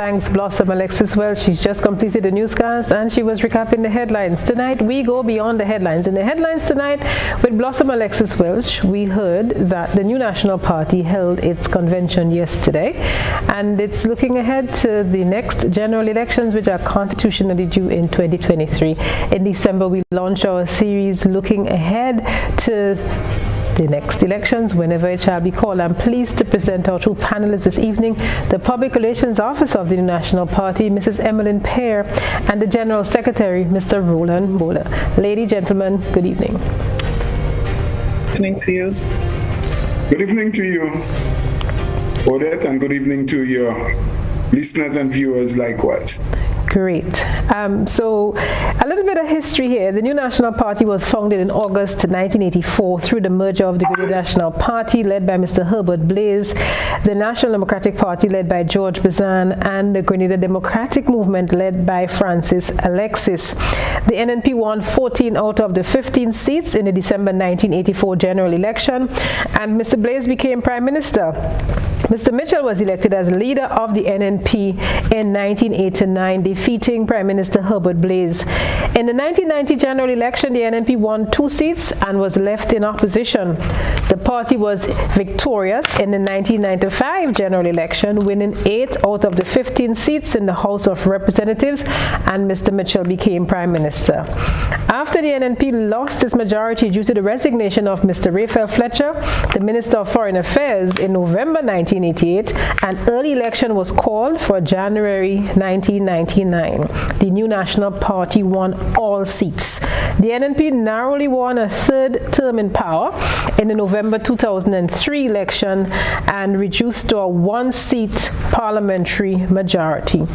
thanks Blossom Alexis Welch. She's just completed the newscast and she was recapping the headlines. Tonight we go beyond the headlines. In the headlines tonight with Blossom Alexis Welch, we heard that the new National Party held its convention yesterday and it's looking ahead to the next general elections, which are constitutionally due in 2023. In December we launch our series looking ahead to the next elections, whenever it shall be called. I'm pleased to present our two panelists this evening, the Public Relations Officer of the New National Party, Mrs. Emmalin Pierre, and the General Secretary, Mr. Roland Bhola. Ladies, gentlemen, good evening. Good evening to you. Good evening to you, Odette, and good evening to your listeners and viewers likewise. Great. So a little bit of history here. The New National Party was founded in August 1984 through the merger of the Grenada National Party led by Mr. Herbert Blaise, the National Democratic Party led by George Bazan, and the Grenada Democratic Movement led by Francis Alexis. The NNP won 14 out of the 15 seats in the December 1984 general election, and Mr. Blaise became Prime Minister. Mr. Mitchell was elected as leader of the NNP in 1989, defeating Prime Minister Herbert Blaise. In the 1990 general election, the NNP won 2 seats and was left in opposition. The party was victorious in the 1995 general election, winning 8 out of the 15 seats in the House of Representatives, and Mr. Mitchell became Prime Minister. After the NNP lost its majority due to the resignation of Mr. Raphael Fletcher, the Minister of Foreign Affairs, in November 1988, an early election was called for January 1999. The New National Party won all seats. The NNP narrowly won a third term in power in the November 2003 election and reduced to a 1-seat parliamentary majority.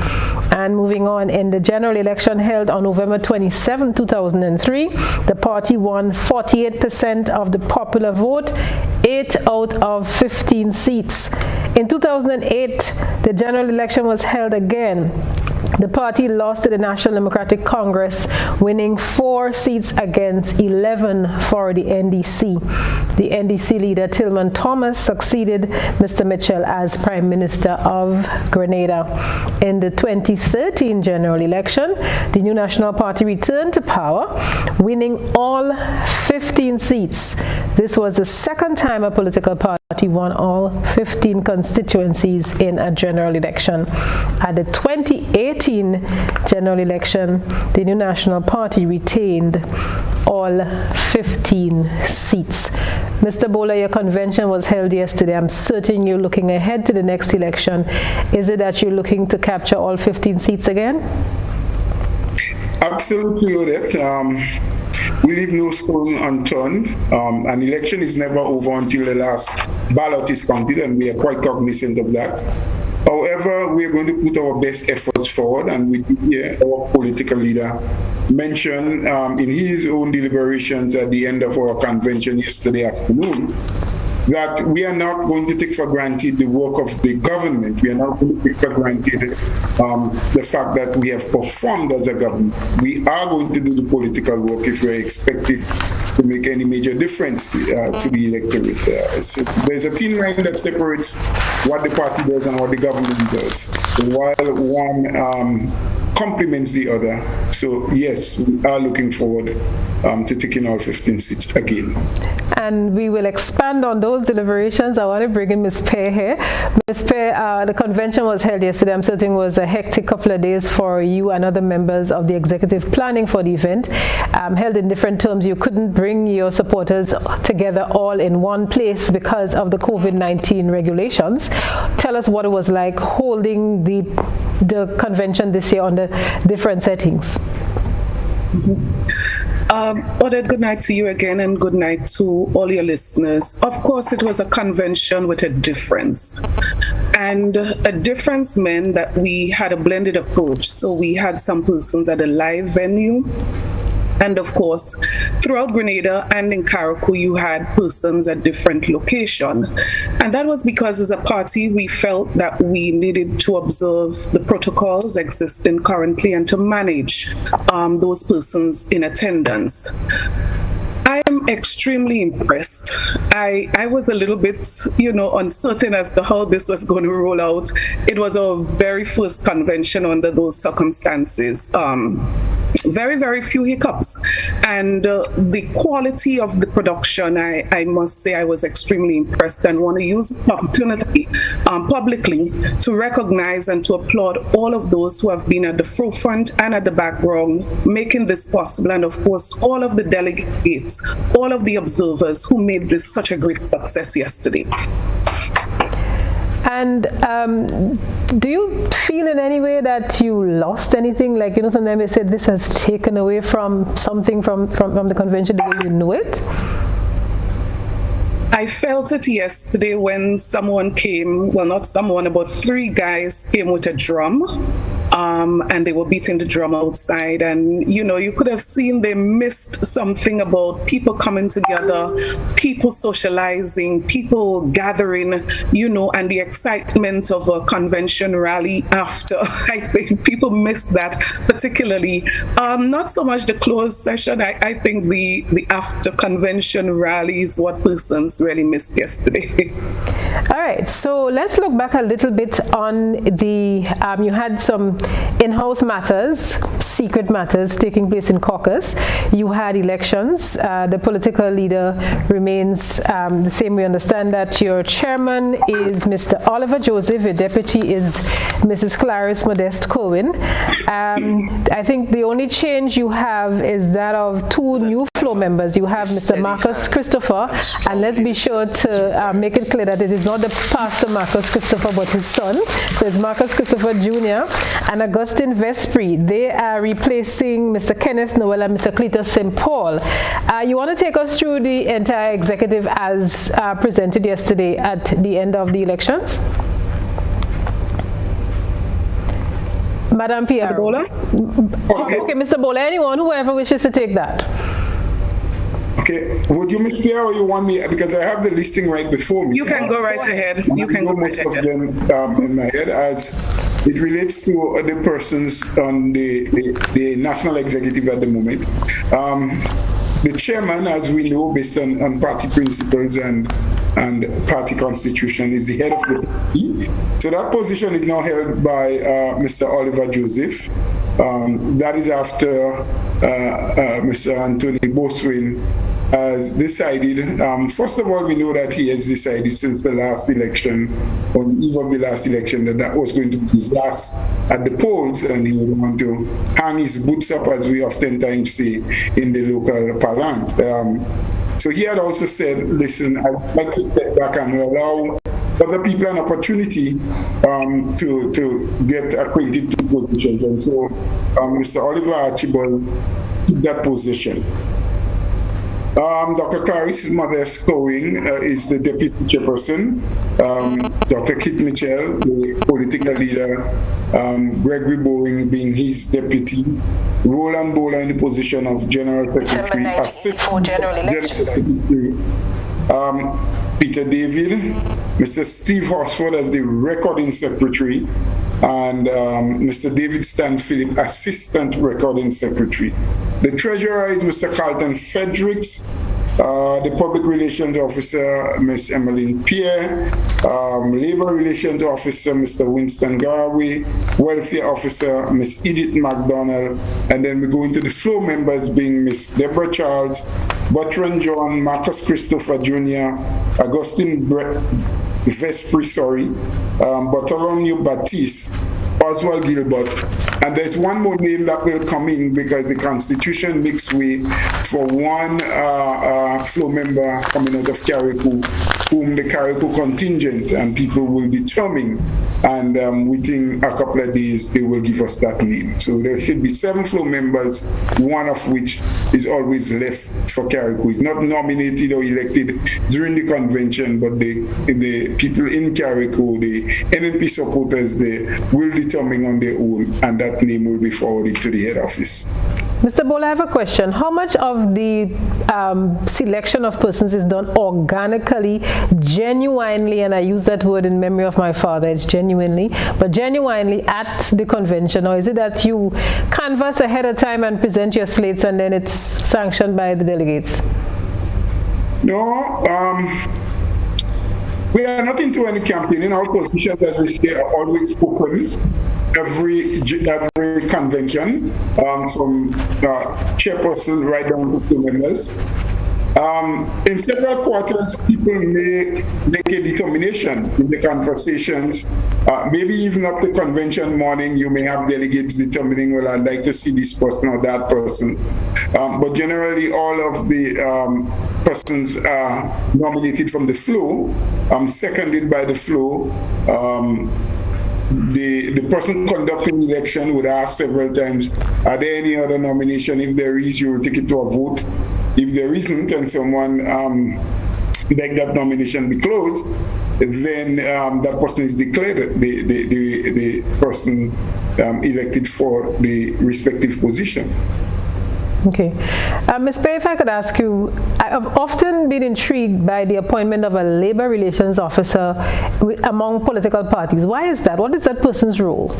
And moving on, in the general election held on November 27, 2003, the party won 48% of the popular vote, 8 out of 15 seats. In 2008, the general election was held again. The party lost to the National Democratic Congress, winning 4 seats against 11 for the NDC. The NDC leader, Tillman Thomas, succeeded Mr. Mitchell as Prime Minister of Grenada. In the 2013 general election, the New National Party returned to power, winning all 15 seats. This was the second time a political party won all 15 constituencies in a general election. At the 2018 general election, the New National Party retained all 15 seats. Mr. Bhola, your convention was held yesterday. I'm certain you're looking ahead to the next election. Is it that you're looking to capture all 15 seats again? Absolutely, Odette. We leave no stone unturned. An election is never over until the last ballot is counted, and we are quite cognizant of that. However, we are going to put our best efforts forward, and we hear our political leader mention in his own deliberations at the end of our convention yesterday afternoon that we are not going to take for granted the work of the government. We are not going to take for granted the fact that we have performed as a government. We are going to do the political work if we are expected to make any major difference to the electorate. So there's a thin line that separates what the party does and what the government does. So while one complements the other. So yes, we are looking forward to taking all 15 seats again. And we will expand on those deliberations. I want to bring in Ms. Pierre here. Ms. Pierre, the convention was held yesterday. I'm certain it was a hectic couple of days for you and other members of the executive planning for the event. Held in different terms, you couldn't bring your supporters together all in one place because of the COVID-19 regulations. Tell us what it was like holding the convention this year under different settings. Odette, good night to you again, and good night to all your listeners. Of course, it was a convention with a difference. And a difference meant that we had a blended approach. So we had some persons at a live venue. And of course, throughout Grenada and in Carriacou, you had persons at different locations. And that was because as a party, we felt that we needed to observe the protocols existing currently and to manage those persons in attendance. I am am extremely impressed. I was a little bit, uncertain as to how this was going to roll out. It was our very first convention under those circumstances. Very, very few hiccups. And the quality of the production, I must say I was extremely impressed, and want to use the opportunity publicly to recognize and to applaud all of those who have been at the forefront and at the background making this possible, and of course all of the delegates, all of the observers who made this such a great success yesterday. And do you feel in any way that you lost anything? Like, sometimes they said this has taken away from something from the convention the way you know it? I felt it yesterday when someone came, well, not someone, about 3 guys came with a drum. And they were beating the drum outside, and you could have seen they missed something about people coming together, people socializing, people gathering, and the excitement of a convention rally after. I think people missed that particularly. Not so much the closed session. I think the after convention rally is what persons really missed yesterday. All right, so let's look back a little bit on the, you had some in-house matters, secret matters taking place in caucus. You had elections. The political leader remains the same. We understand that your chairman is Mr. Oliver Joseph, your deputy is Mrs. Clarice Modeste Cohen. I think the only change you have is that of 2 new floor members. You have Mr. Marcus Christopher, and let's be sure to make it clear that it is not the pastor Marcus Christopher but his son. So it's Marcus Christopher Jr. and Augustine Vespri. They are replacing Mr. Kenneth Noel and Mr. Cletus St. Paul. You want to take us through the entire executive as presented yesterday at the end of the elections? Madam Pierre. Mr. Bhola? Okay, Mr. Bhola, anyone, whoever wishes to take that. Okay, would you, Ms. Pierre, or you want me, because I have the listing right before me. You can go right ahead. You can go right most ahead. of them in my head as it relates to the persons on the national executive at the moment. The chairman, as we know, based on party principles and party constitution, is the head of the party. So that position is now held by Mr. Oliver Joseph. That is after Mr. Anthony Boswin has decided, first of all, we know that he has decided since the last election, on the eve of the last election, that was going to be his last at the polls, and he would want to hang his boots up, as we oftentimes say in the local parlance. So he had also said, listen, I would like to step back and allow other people an opportunity to get acquainted to positions. And so Mr. Oliver Archibald took that position. Dr. Clarice Modeste Cohen is the deputy chairperson. Dr. Kit Mitchell, the political leader. Gregory Bowen being his deputy. Roland Bhola in the position of General Secretary, Assistant General Secretary. Peter David, Mr. Steve Horsford as the Recording Secretary, and Mr. David Stan Phillip, Assistant Recording Secretary. The Treasurer is Mr. Carlton Fredericks, the Public Relations Officer, Ms. Emmalin Pierre, Labor Relations Officer, Mr. Winston Garaway, Welfare Officer, Ms. Edith McDonald, and then we go into the floor members being Ms. Deborah Charles, Bertrand John, Marcus Christopher Jr., Augustine Vespri, Bartholomew Baptiste, Oswald Gilbert, and there's one more name that will come in because the Constitution makes way for one floor member coming out of Carriacou, whom the Carriacou contingent and people will determine, and within a couple of days they will give us that name. So there should be 7 floor members, one of which is always left for Carriacou. It's not nominated or elected during the convention, but the people in Carriacou, the NNP supporters, they will determine on their own, and that name will be forwarded to the head office. Mr. Bhola, I have a question. How much of the selection of persons is done organically, genuinely, and I use that word in memory of my father, it's genuinely, but genuinely at the convention, or is it that you canvass ahead of time and present your slates and then it's sanctioned by the delegates? No, we are not into any campaigning. Our position that we stay are always open. Every convention, from chairperson right down to members. In several quarters, people may make a determination in the conversations. Maybe even up to convention morning, you may have delegates determining, well, I'd like to see this person or that person. But generally, all of the persons are nominated from the floor, seconded by the floor. The person conducting the election would ask several times, are there any other nomination? If there is, you will take it to a vote. If there isn't, and someone beg that nomination be closed, then that person is declared the person elected for the respective position. Okay. Ms. Pierre, if I could ask you, I've often been intrigued by the appointment of a labor relations officer among political parties. Why is that? What is that person's role?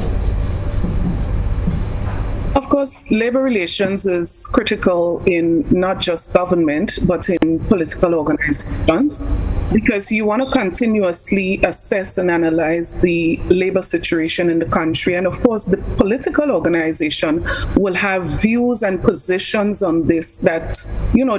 Of course, labor relations is critical in not just government, but in political organizations, because you want to continuously assess and analyze the labor situation in the country. And of course, the political organization will have views and positions on this that,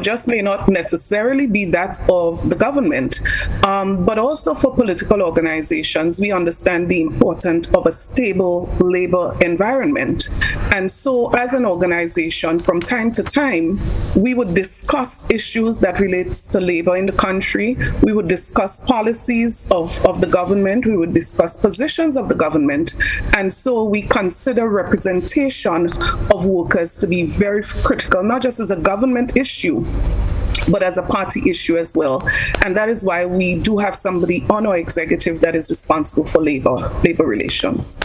just may not necessarily be that of the government. But also for political organizations, we understand the importance of a stable labor environment. And so as an organization, from time to time, we would discuss issues that relate to labor in the country. We would discuss policies of the government. We would discuss positions of the government. And so we consider representation of workers to be very critical, not just as a government issue, but as a party issue as well. And that is why we do have somebody on our executive that is responsible for labor relations.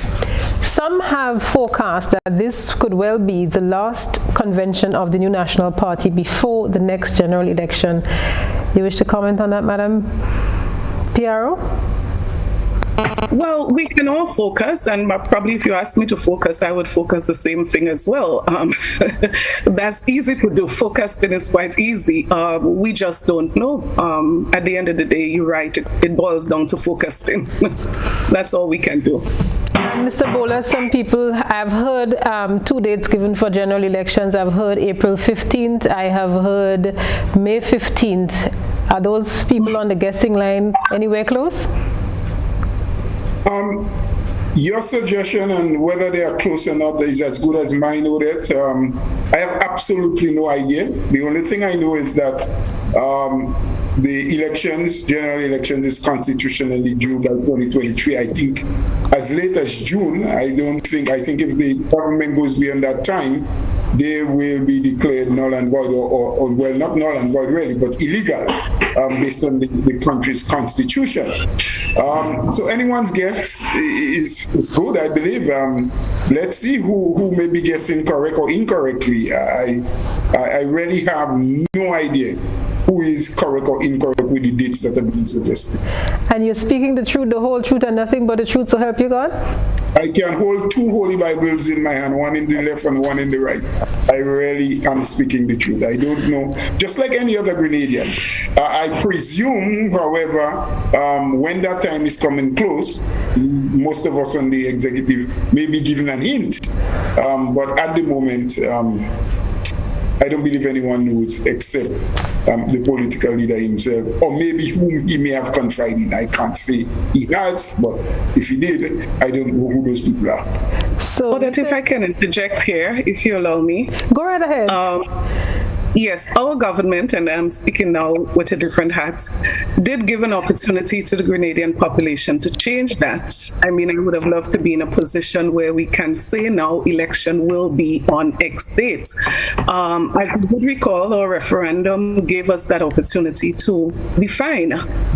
Some have forecast that this could well be the last convention of the new National Party before the next general election. You wish to comment on that, Madam Pierre? Well, we can all focus, and probably if you ask me to focus, I would focus the same thing as well. That's easy to do. Focusing is quite easy. We just don't know. At the end of the day, you're right. It boils down to focusing. That's all we can do. Mr. Bhola, some people have heard 2 dates given for general elections. I've heard April 15th. I have heard May 15th. Are those people on the guessing line anywhere close? Your suggestion and whether they are close or not is as good as mine, Odette. I have absolutely no idea. The only thing I know is that the general elections is constitutionally due by 2023. I think as late as June. I think if the government goes beyond that time, they will be declared null and void, or well, not null and void really, but illegal, based on the country's constitution. So anyone's guess is good, I believe. Let's see who may be guessing correct or incorrectly. I really have no idea who is correct or incorrect with the dates that have been suggested. And you're speaking the truth, the whole truth, and nothing but the truth, so help you God? I can hold 2 holy Bibles in my hand, one in the left and one in the right. I really am speaking the truth. I don't know. Just like any other Grenadian. I presume, however, when that time is coming close, most of us on the executive may be given a hint. But at the moment, I don't believe anyone knows except the political leader himself, or maybe whom he may have confided in. I can't say he has, but if he did, I don't know who those people are. So, Odette, if I can interject here, if you allow me. Go right ahead. Yes, our government, and I'm speaking now with a different hat, did give an opportunity to the Grenadian population to change that. I mean, I would have loved to be in a position where we can say now election will be on X date. I would recall our referendum gave us that opportunity to define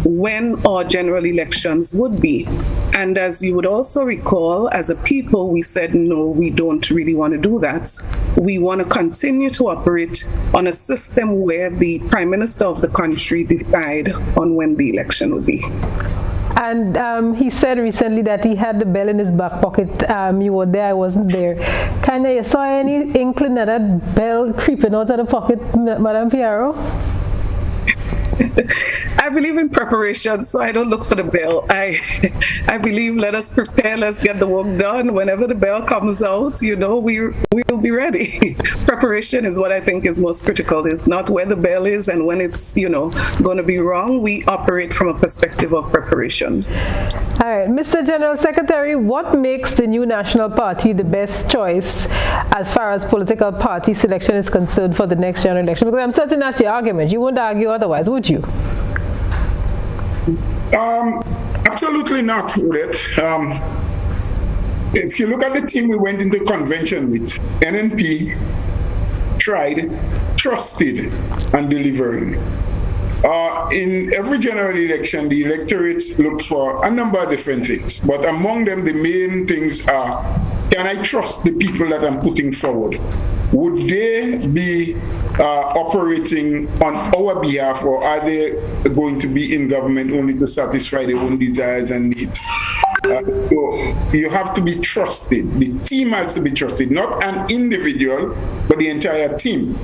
when our general elections would be. And as you would also recall, as a people, we said, no, we don't really want to do that. We want to continue to operate on a system where the Prime Minister of the country decide on when the election will be. And he said recently that he had the bell in his back pocket. You were there, I wasn't there. Kinda, you saw any inkling of that bell creeping out of the pocket, Madam Pierre? I believe in preparation, so I don't look for the bell. I believe let us prepare, let's get the work done. Whenever the bell comes out, we'll be ready. Preparation is what I think is most critical. It's not where the bell is and when it's, going to be wrong. We operate from a perspective of preparation. All right, Mr. General Secretary, what makes the new National Party the best choice as far as political party selection is concerned for the next general election? Because I'm certain that's your argument. You wouldn't argue otherwise, would you? Absolutely not, Odette. If you look at the team we went into convention with, NNP tried, trusted, and delivering. In every general election, the electorate look for a number of different things, but among them, the main things are, can I trust the people that I'm putting forward? Would they be operating on our behalf, or are they going to be in government only to satisfy their own desires and needs? So you have to be trusted. The team has to be trusted, not an individual, but the entire team.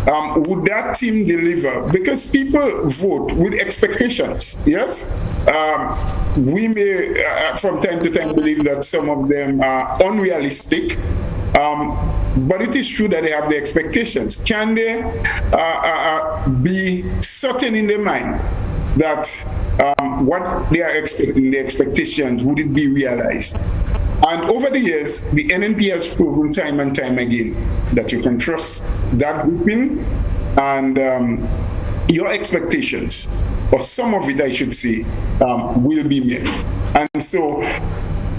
Would that team deliver? Because people vote with expectations, yes? We may, from time to time, believe that some of them are unrealistic, but it is true that they have the expectations. Can they be certain in their mind that what they are expecting, the expectations, would it be realized? And over the years, the NNP has proven time and time again that you can trust that grouping and your expectations, or some of it, I should say, will be met. And so,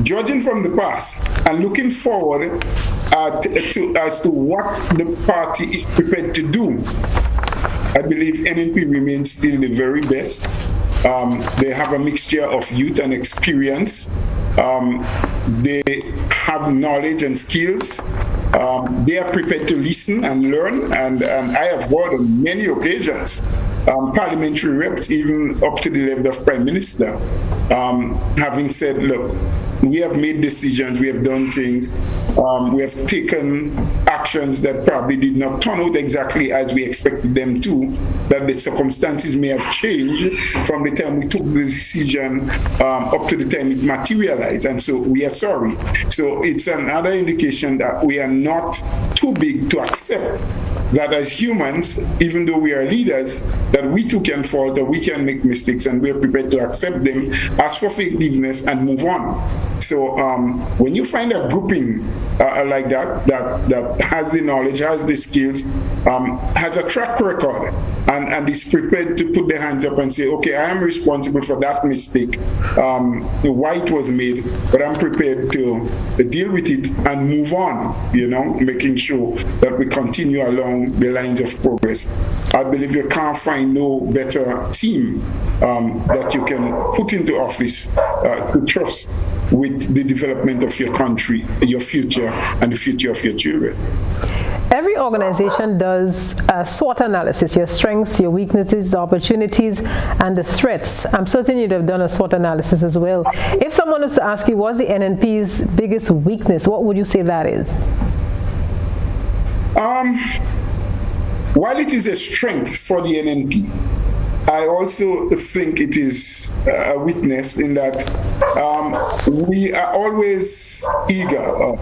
judging from the past and looking forward as to what the party is prepared to do, I believe NNP remains still the very best. They have a mixture of youth and experience. They have knowledge and skills. They are prepared to listen and learn. And I have heard on many occasions parliamentary reps, even up to the level of Prime Minister, having said, look, we have made decisions, we have done things, we have taken actions that probably did not turn out exactly as we expected them to, that the circumstances may have changed from the time we took the decision up to the time it materialized, and so we are sorry. So it's another indication that we are not too big to accept that as humans, even though we are leaders, that we too can fall, that we can make mistakes, and we are prepared to accept them, ask for forgiveness, and move on. So when you find a grouping like that has the knowledge, has the skills, has a track record, and is prepared to put their hands up and say, okay, I am responsible for that mistake, why it was made, but I'm prepared to deal with it and move on, making sure that we continue along the lines of progress. I believe you can't find no better team that you can put into office to trust with the development of your country, your future, and the future of your children. Every organization does a SWOT analysis, your strengths, your weaknesses, the opportunities, and the threats. I'm certain you'd have done a SWOT analysis as well. If someone was to ask you what's the NNP's biggest weakness, what would you say that is? While it is a strength for the NNP, I also think it is a weakness in that we are always eager,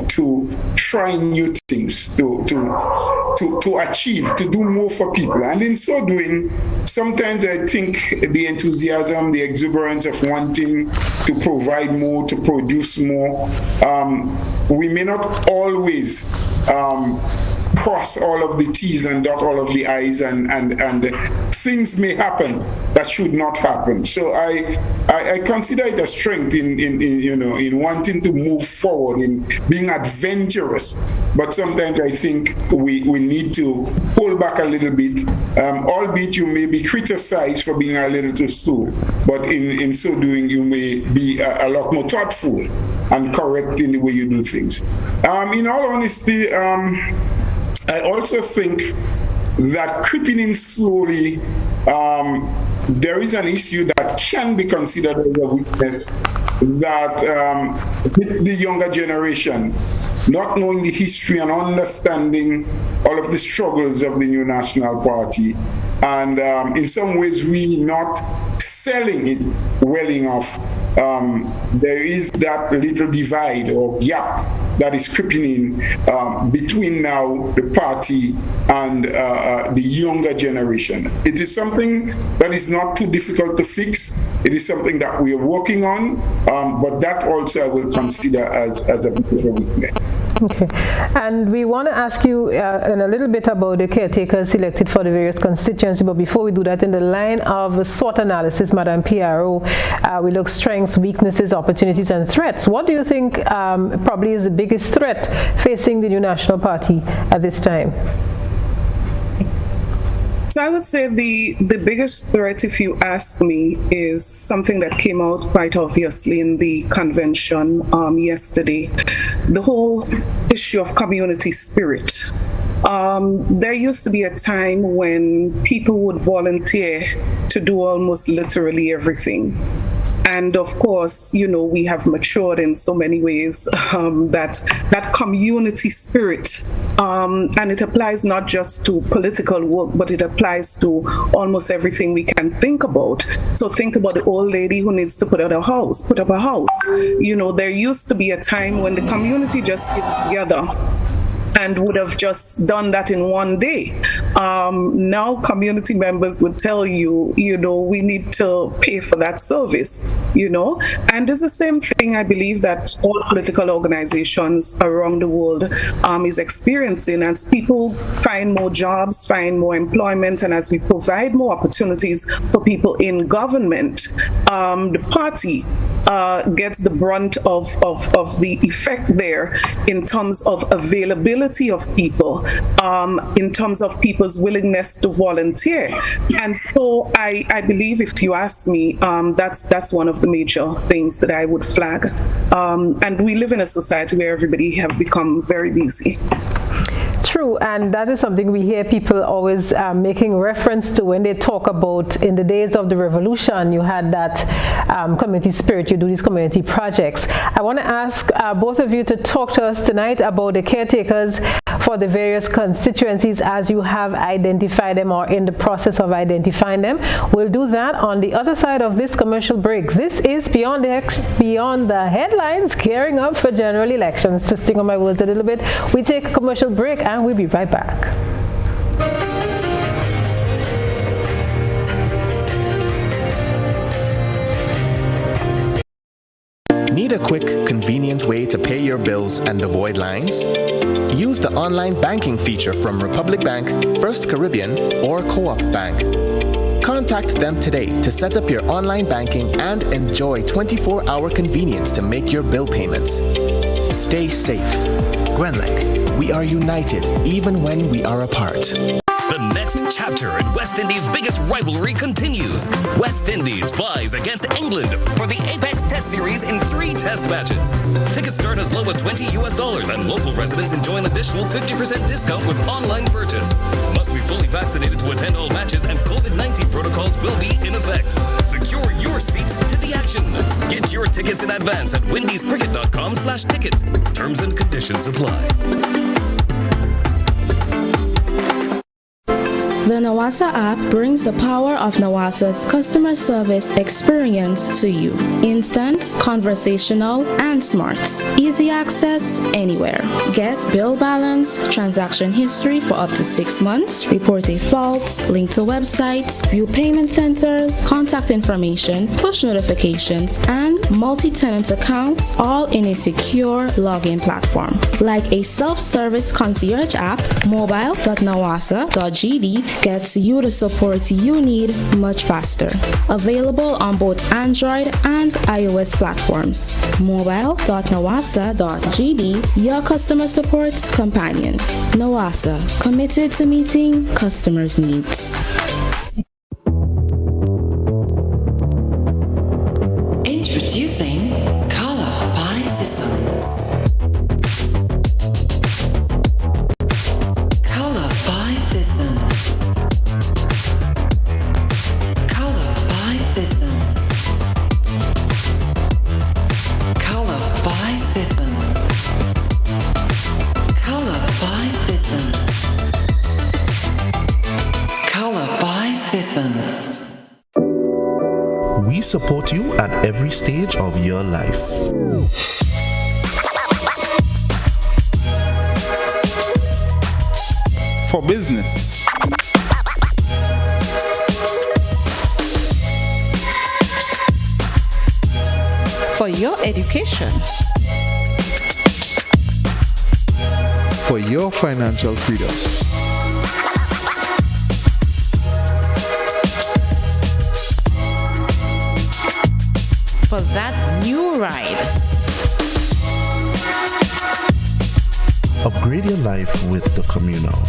to try new things, to achieve, to do more for people. And in so doing, sometimes I think the enthusiasm, the exuberance of wanting to provide more, to produce more, we may not always cross all of the T's and dot all of the I's, and things may happen that should not happen. So I consider it a strength in wanting to move forward, in being adventurous. But sometimes I think we need to pull back a little bit, albeit you may be criticized for being a little too slow, but in so doing you may be a lot more thoughtful and correct in the way you do things. In all honesty, I also think that creeping in slowly, there is an issue that can be considered as a weakness, that with the younger generation, not knowing the history and understanding all of the struggles of the new National Party, and in some ways we're not selling it well enough. There is that little divide or gap that is creeping in between now the party and the younger generation. It is something that is not too difficult to fix. It is something that we are working on, but that also I will consider as a bit of a weakness. Okay, and we want to ask you in a little bit about the caretakers selected for the various constituencies, but before we do that, in the line of SWOT analysis, Madam PRO, we look strengths, weaknesses, opportunities, and threats. What do you think probably is the biggest threat facing the new National Party at this time? So I would say the biggest threat, if you ask me, is something that came out quite obviously in the convention yesterday. The whole issue of community spirit. There used to be a time when people would volunteer to do almost literally everything. And of course, you know, we have matured in so many ways, that community spirit, and it applies not just to political work, but it applies to almost everything we can think about. So think about the old lady who needs to put up a house. You know, there used to be a time when the community just get together and would have just done that in one day. Now community members would tell you, you know, we need to pay for that service, you know. And it's the same thing, I believe, that all political organizations around the world is experiencing. As people find more jobs, find more employment, and as we provide more opportunities for people in government, the party gets the brunt of the effect there in terms of availability of people, in terms of people's willingness to volunteer. And so I believe, if you ask me, that's one of the major things that I would flag. And we live in a society where everybody have become very busy. True, and that is something we hear people always making reference to when they talk about, in the days of the revolution, you had that community spirit, you do these community projects. I want to ask both of you to talk to us tonight about the caretakers for the various constituencies as you have identified them or in the process of identifying them. We'll do that on the other side of this commercial break. This is Beyond the Headlines, gearing up for general elections. Twisting on my words a little bit, we take a commercial break and we'll be right back. Need a quick, convenient way to pay your bills and avoid lines? Use the online banking feature from Republic Bank, First Caribbean, or Co-op Bank. Contact them today to set up your online banking and enjoy 24-hour convenience to make your bill payments. Stay safe. Grenlec, we are united even when we are apart. The next chapter in West Indies' biggest rivalry continues. West Indies flies against England for the Apex Test Series in 3 test matches. Tickets start as low as $20 and local residents enjoy an additional 50% discount with online purchase. Must be fully vaccinated to attend all matches, and COVID-19 protocols will be in effect. Secure your seats to the action. Get your tickets in advance at windiescricket.com/tickets. Terms and conditions apply. The Nawasa app brings the power of Nawasa's customer service experience to you. Instant, conversational, and smart. Easy access anywhere. Get bill balance, transaction history for up to 6 months, report a fault, link to websites, view payment centers, contact information, push notifications, and multi-tenant accounts, all in a secure login platform. Like a self-service concierge app, mobile.nawasa.gd gets you the support you need much faster. Available on both Android and iOS platforms. Mobile.nawasa.gd, your customer support companion. Nawasa, committed to meeting customers' needs. Introducing Color by Sissons. Color by Sissons. Color by Sissons. Color by Sissons. Color by Sissons. Color by We support you at every stage of your life. For business, for your education, for your financial freedom, for that new ride. Upgrade your life with the Communal.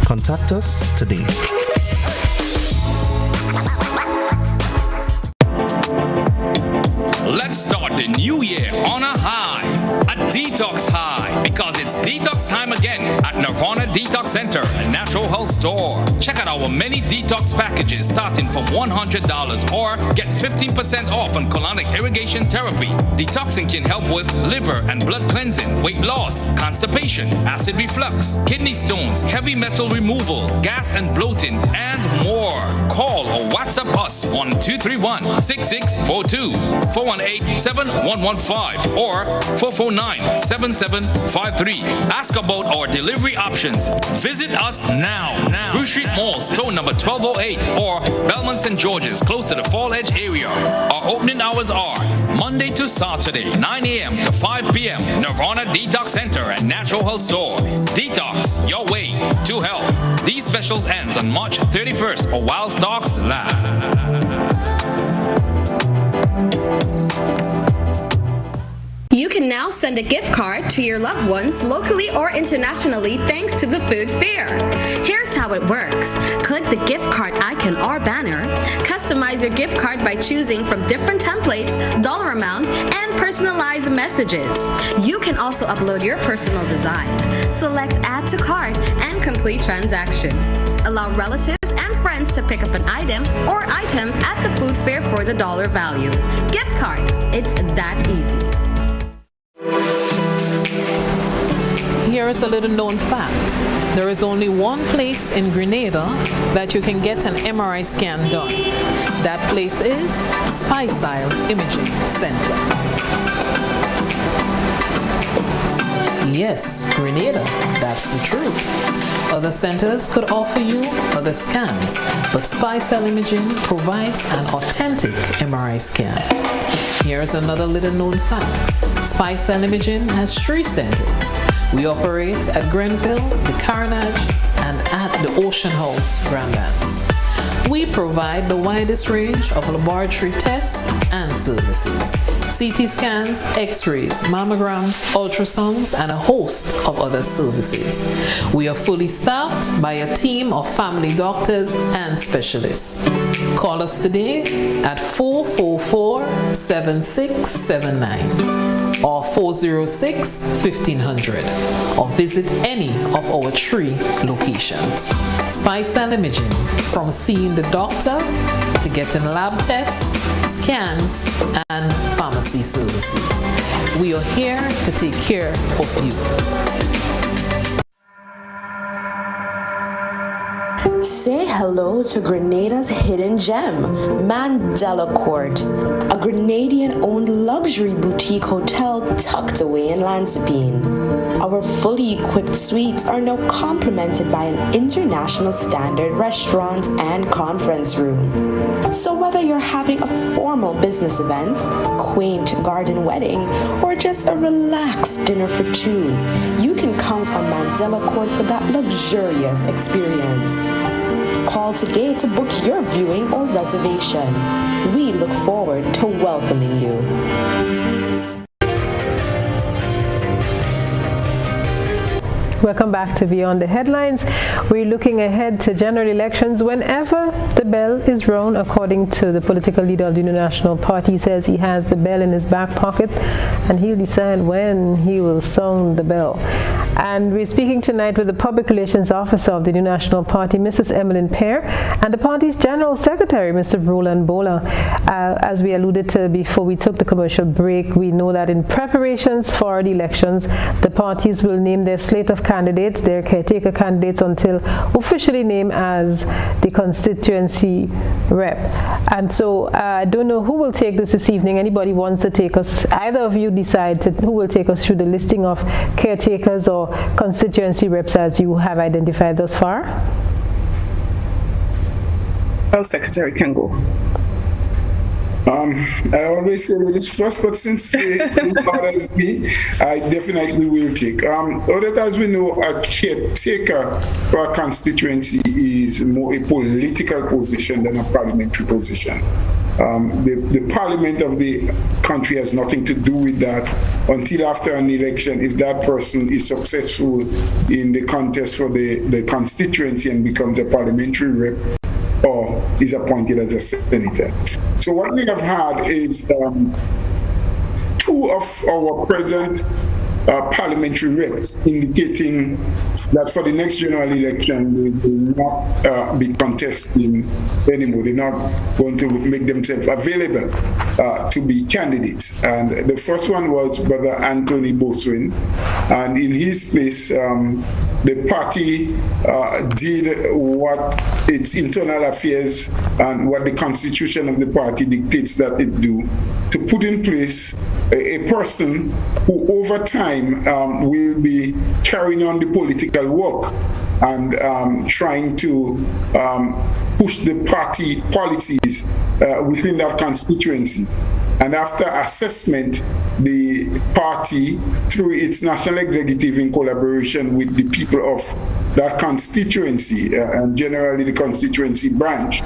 Contact us today. Let's start the new year on a high, a detox high, because it's detox time again at Nirvana Detox Center, a natural health store. Check out our many detox packages starting from $100 or get 15% off on colonic irrigation therapy. Detoxing can help with liver and blood cleansing, weight loss, constipation, acid reflux, kidney stones, heavy metal removal, gas and bloating, and more. Call or WhatsApp us on 231-6642, 418-7115, or 449-7753. Ask about our delivery options. Visit us now. Bruce Street Mall, store number 1208, or Belmont St. George's, close to the Fall Edge area. Our opening hours are Monday to Saturday, 9 a.m. to 5 p.m. Nirvana Detox Center and Natural Health Store. Detox your way to health. These specials ends on March 31st or while stocks last. You can now send a gift card to your loved ones locally or internationally thanks to the food fair. Here's how it works. Click the gift card icon or banner, customize your gift card by choosing from different templates, dollar amount, and personalized messages. You can also upload your personal design. Select Add to Cart and complete transaction. Allow relatives and friends to pick up an item or items at the food fair for the dollar value. Gift card. It's that easy. Here is a little known fact. There is only one place in Grenada that you can get an MRI scan done. That place is Spicile Imaging Center. Yes, Grenada, that's the truth. Other centers could offer you other scans, but Spicile Imaging provides an authentic MRI scan. Here's another little known fact. Spicile Imaging has 3 centers. We operate at Grenville, the Carnage, and at the Ocean House, Grand Anse. We provide the widest range of laboratory tests and services. CT scans, x-rays, mammograms, ultrasounds, and a host of other services. We are fully staffed by a team of family doctors and specialists. Call us today at 444-7679 or 406-1500 or visit any of our 3 locations. Spicile Imaging, from seeing the doctor to getting lab tests, scans, and pharmacy services. We are here to take care of you. Say hello to Grenada's hidden gem, Mandela Court, a Grenadian-owned luxury boutique hotel tucked away in Lansipine. Our fully equipped suites are now complemented by an international standard restaurant and conference room. So whether you're having a formal business event, quaint garden wedding, or just a relaxed dinner for 2, you can count on Mandela Court for that luxurious experience. Call today to book your viewing or reservation. We look forward to welcoming you. Welcome back to Beyond the Headlines. We're looking ahead to general elections whenever the bell is rung, according to the political leader of the New National Party. He says he has the bell in his back pocket and he'll decide when he will sound the bell. And we're speaking tonight with the Public Relations Officer of the New National Party, Mrs. Emmalin Pierre, and the party's General Secretary, Mr. Roland Bhola. As we alluded to before we took the commercial break, we know that in preparations for the elections, the parties will name their slate of candidates. They're caretaker candidates until officially named as the constituency rep. And so I don't know who will take this evening. Anybody wants to take us, either of you decide who will take us through the listing of caretakers or constituency reps as you have identified thus far? Well, Secretary can go. I always say ladies first, but since it bothers me, I definitely will take. Odette, as we know, a caretaker for a constituency is more a political position than a parliamentary position. The parliament of the country has nothing to do with that until after an election, if that person is successful in the contest for the constituency and becomes a parliamentary rep or is appointed as a senator. So what we have had is two of our present parliamentary reps indicating that for the next general election they will not be contesting anymore. They're not going to make themselves available to be candidates. And the first one was Brother Anthony Boswin, and in his place the party did what its internal affairs and what the constitution of the party dictates that it do, to put in place a person who over time will be carrying on the political work and trying to push the party policies within that constituency. And after assessment, the party, through its national executive in collaboration with the people of that constituency, and generally the constituency branch,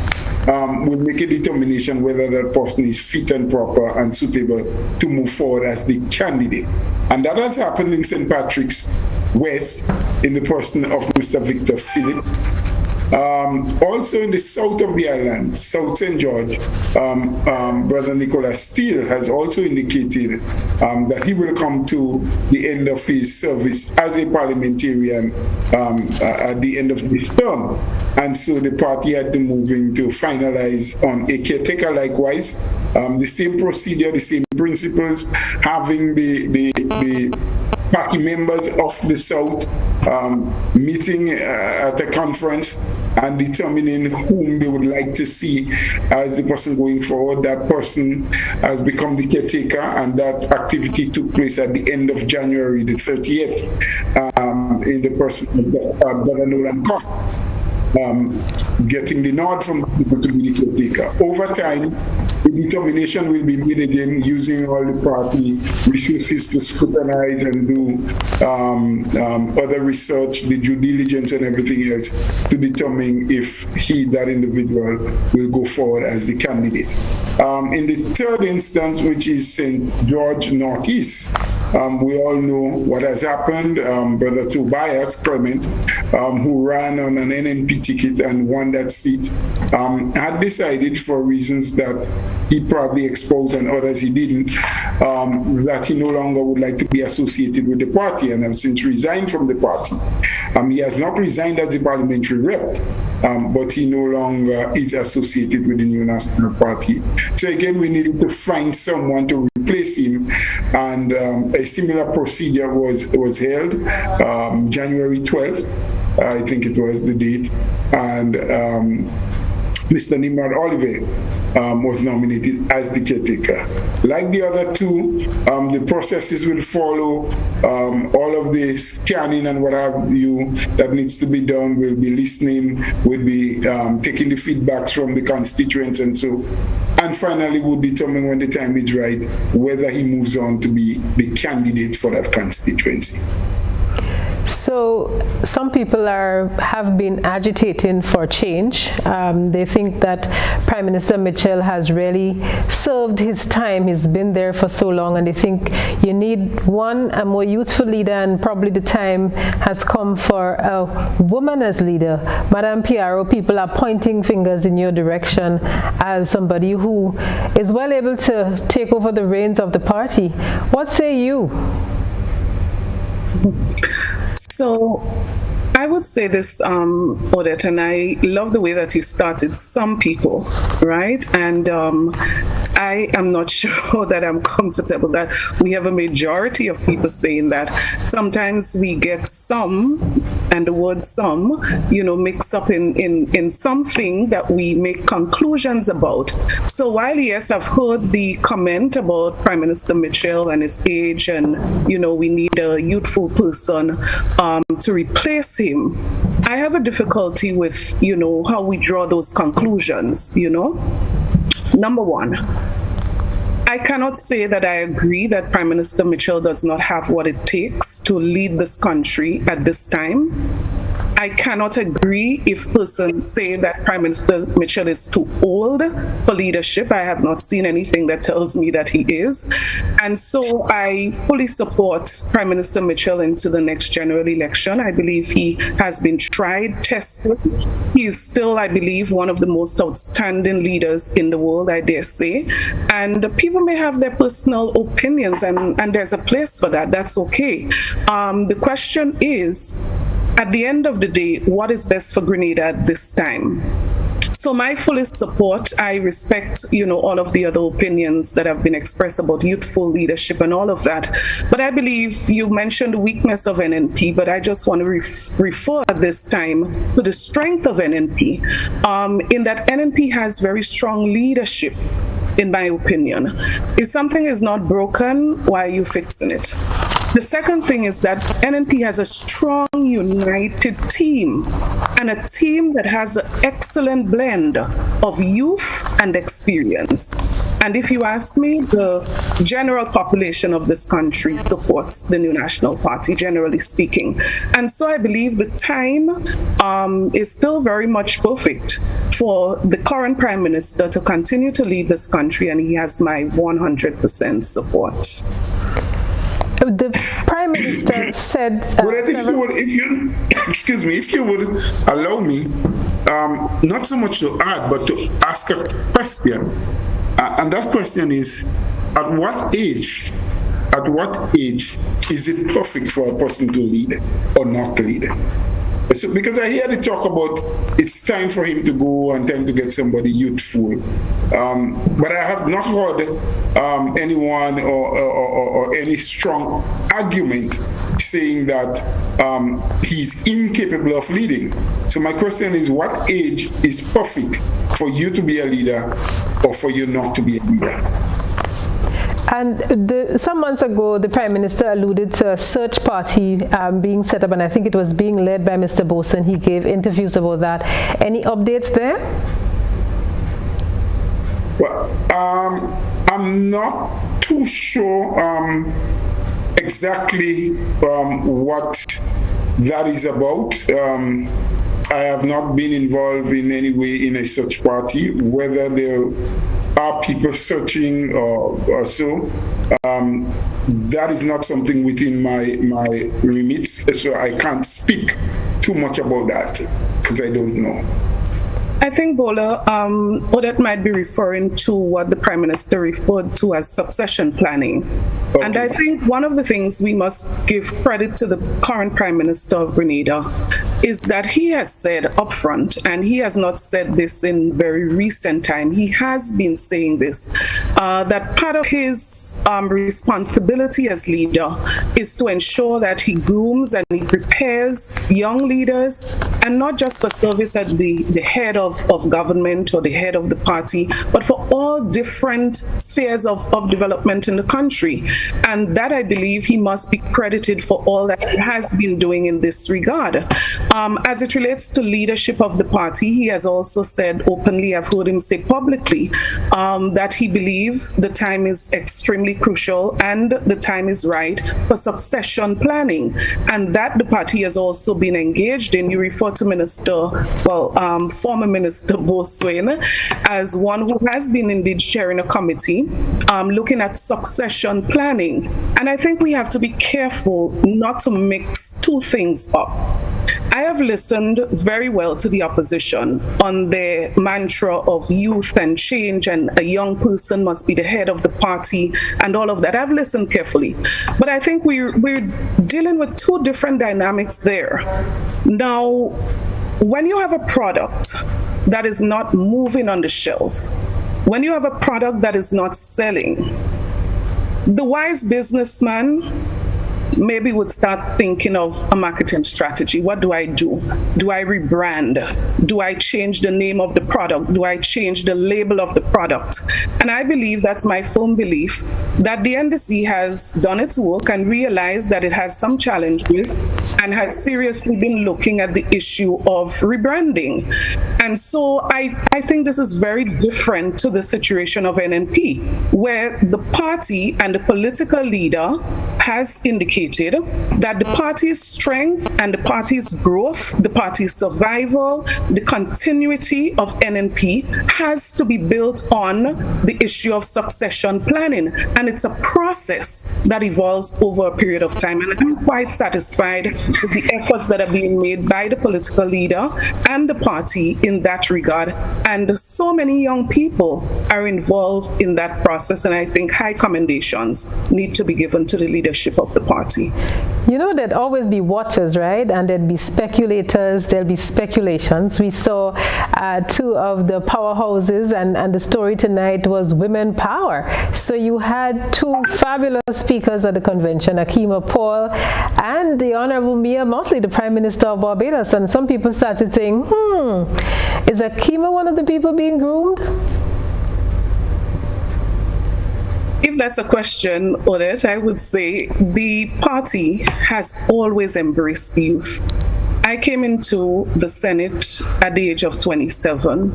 will make a determination whether that person is fit and proper and suitable to move forward as the candidate. And that has happened in St. Patrick's West in the person of Mr. Victor Philip. Also in the south of the island, South St. George, Brother Nicholas Steele has also indicated that he will come to the end of his service as a parliamentarian at the end of this term. And so the party had to move in to finalize on a caretaker likewise. The same procedure, the same principles, having the party members of the South meeting at a conference and determining whom they would like to see as the person going forward. That person has become the caretaker, and that activity took place at the end of January the 30th in the person of Brother Roland getting the nod from the people to be the caretaker. Over time, the determination will be made again using all the party resources to scrutinize and do other research, the due diligence and everything else to determine if that individual will go forward as the candidate. In the third instance, which is St. George Northeast, we all know what has happened. Brother Tobias Clement, who ran on an NNP ticket and won that seat, had decided for reasons that he probably exposed and others he didn't, that he no longer would like to be associated with the party and have since resigned from the party. He has not resigned as a parliamentary rep, but he no longer is associated with the New National Party. So again, we needed to find someone to replace him, and a similar procedure was held January 12th, I think it was the date, and Mr. Nimrod Oliver was nominated as the caretaker. Like the other two, the processes will follow. All of the scanning and what have you that needs to be done. We'll be listening, we'll be taking the feedbacks from the constituents and so. And finally, we'll determine when the time is right whether he moves on to be the candidate for that constituency. So some people have been agitating for change. They think that Prime Minister Mitchell has really served his time. He's been there for so long, and they think you need a more youthful leader, and probably the time has come for a woman as leader. Madame Pierre, people are pointing fingers in your direction as somebody who is well able to take over the reins of the party. What say you? So I would say this, Odette, and I love the way that you started. Some people, right? And I am not sure that I'm comfortable that we have a majority of people saying that. Sometimes we get some, and the word some, mixed up in something that we make conclusions about. So while, yes, I've heard the comment about Prime Minister Mitchell and his age, and, we need a youthful person to replace him, I have a difficulty with, how we draw those conclusions, Number one, I cannot say that I agree that Prime Minister Mitchell does not have what it takes to lead this country at this time. I cannot agree if persons say that Prime Minister Mitchell is too old for leadership. I have not seen anything that tells me that he is. And so I fully support Prime Minister Mitchell into the next general election. I believe he has been tried, tested. He is still, I believe, one of the most outstanding leaders in the world, I dare say. And people may have their personal opinions, and there's a place for that. That's okay. The question is, at the end of the day, what is best for Grenada at this time? So my fullest support. I respect, all of the other opinions that have been expressed about youthful leadership and all of that. But I believe you mentioned the weakness of NNP, but I just want to refer at this time to the strength of NNP, in that NNP has very strong leadership, in my opinion. If something is not broken, why are you fixing it? The second thing is that NNP has a strong, united team, and a team that has an excellent blend of youth and experience. And if you ask me, the general population of this country supports the New National Party, generally speaking. And so I believe the time is still very much perfect for the current Prime Minister to continue to lead this country, and he has my 100% support. The Prime Minister said... But I think if you would allow me, not so much to add, but to ask a question. And that question is, at what age is it perfect for a person to lead or not to lead? So, because I hear the talk about it's time for him to go and time to get somebody youthful, but I have not heard anyone or any strong argument saying that he's incapable of leading. So my question is, what age is perfect for you to be a leader or for you not to be a leader? And some months ago, the Prime Minister alluded to a search party being set up, and I think it was being led by Mr. Boson. He gave interviews about that. Any updates there? Well, I'm not too sure exactly what that is about. I have not been involved in any way in a search party, whether there are people searching or so. That is not something within my remit, so I can't speak too much about that because I don't know. I think, Bhola, Odette might be referring to what the Prime Minister referred to as succession planning. Okay. And I think one of the things we must give credit to the current Prime Minister of Grenada is that he has said upfront, and he has not said this in very recent time, he has been saying this, that part of his responsibility as leader is to ensure that he grooms and he prepares young leaders, and not just for service at the head of government or the head of the party, but for all different spheres of development in the country. And that, I believe, he must be credited for all that he has been doing in this regard. As it relates to leadership of the party, he has also said openly, I've heard him say publicly, that he believes the time is extremely crucial and the time is right for succession planning, and that the party has also been engaged in. You refer to former Minister Boson as one who has been indeed chairing a committee looking at succession planning. And I think we have to be careful not to mix two things up. I have listened very well to the opposition on their mantra of youth and change, and a young person must be the head of the party and all of that. I've listened carefully. But I think we're dealing with two different dynamics there. Now, when you have a product that is not moving on the shelf, when you have a product that is not selling, the wise businessman maybe would start thinking of a marketing strategy. What do I do? Do I rebrand? Do I change the name of the product? Do I change the label of the product? And I believe, that's my firm belief, that the NDC has done its work and realized that it has some challenges and has seriously been looking at the issue of rebranding. And so I think this is very different to the situation of NNP, where the party and the political leader has indicated that the party's strength and the party's growth, the party's survival, the continuity of NNP has to be built on the issue of succession planning. And it's a process that evolves over a period of time. And I'm quite satisfied with the efforts that are being made by the political leader and the party in that regard. And so many young people are involved in that process. And I think high commendations need to be given to the leadership of the party. You know, there'd always be watchers, right? And there'd be speculators, there'll be speculations. We saw two of the powerhouses, and the story tonight was women power. So you had two fabulous speakers at the convention, Akima Paul and the Honorable Mia Motley, the Prime Minister of Barbados. And some people started saying, is Akima one of the people being groomed? If that's a question, Odette, I would say the party has always embraced youth. I came into the Senate at the age of 27.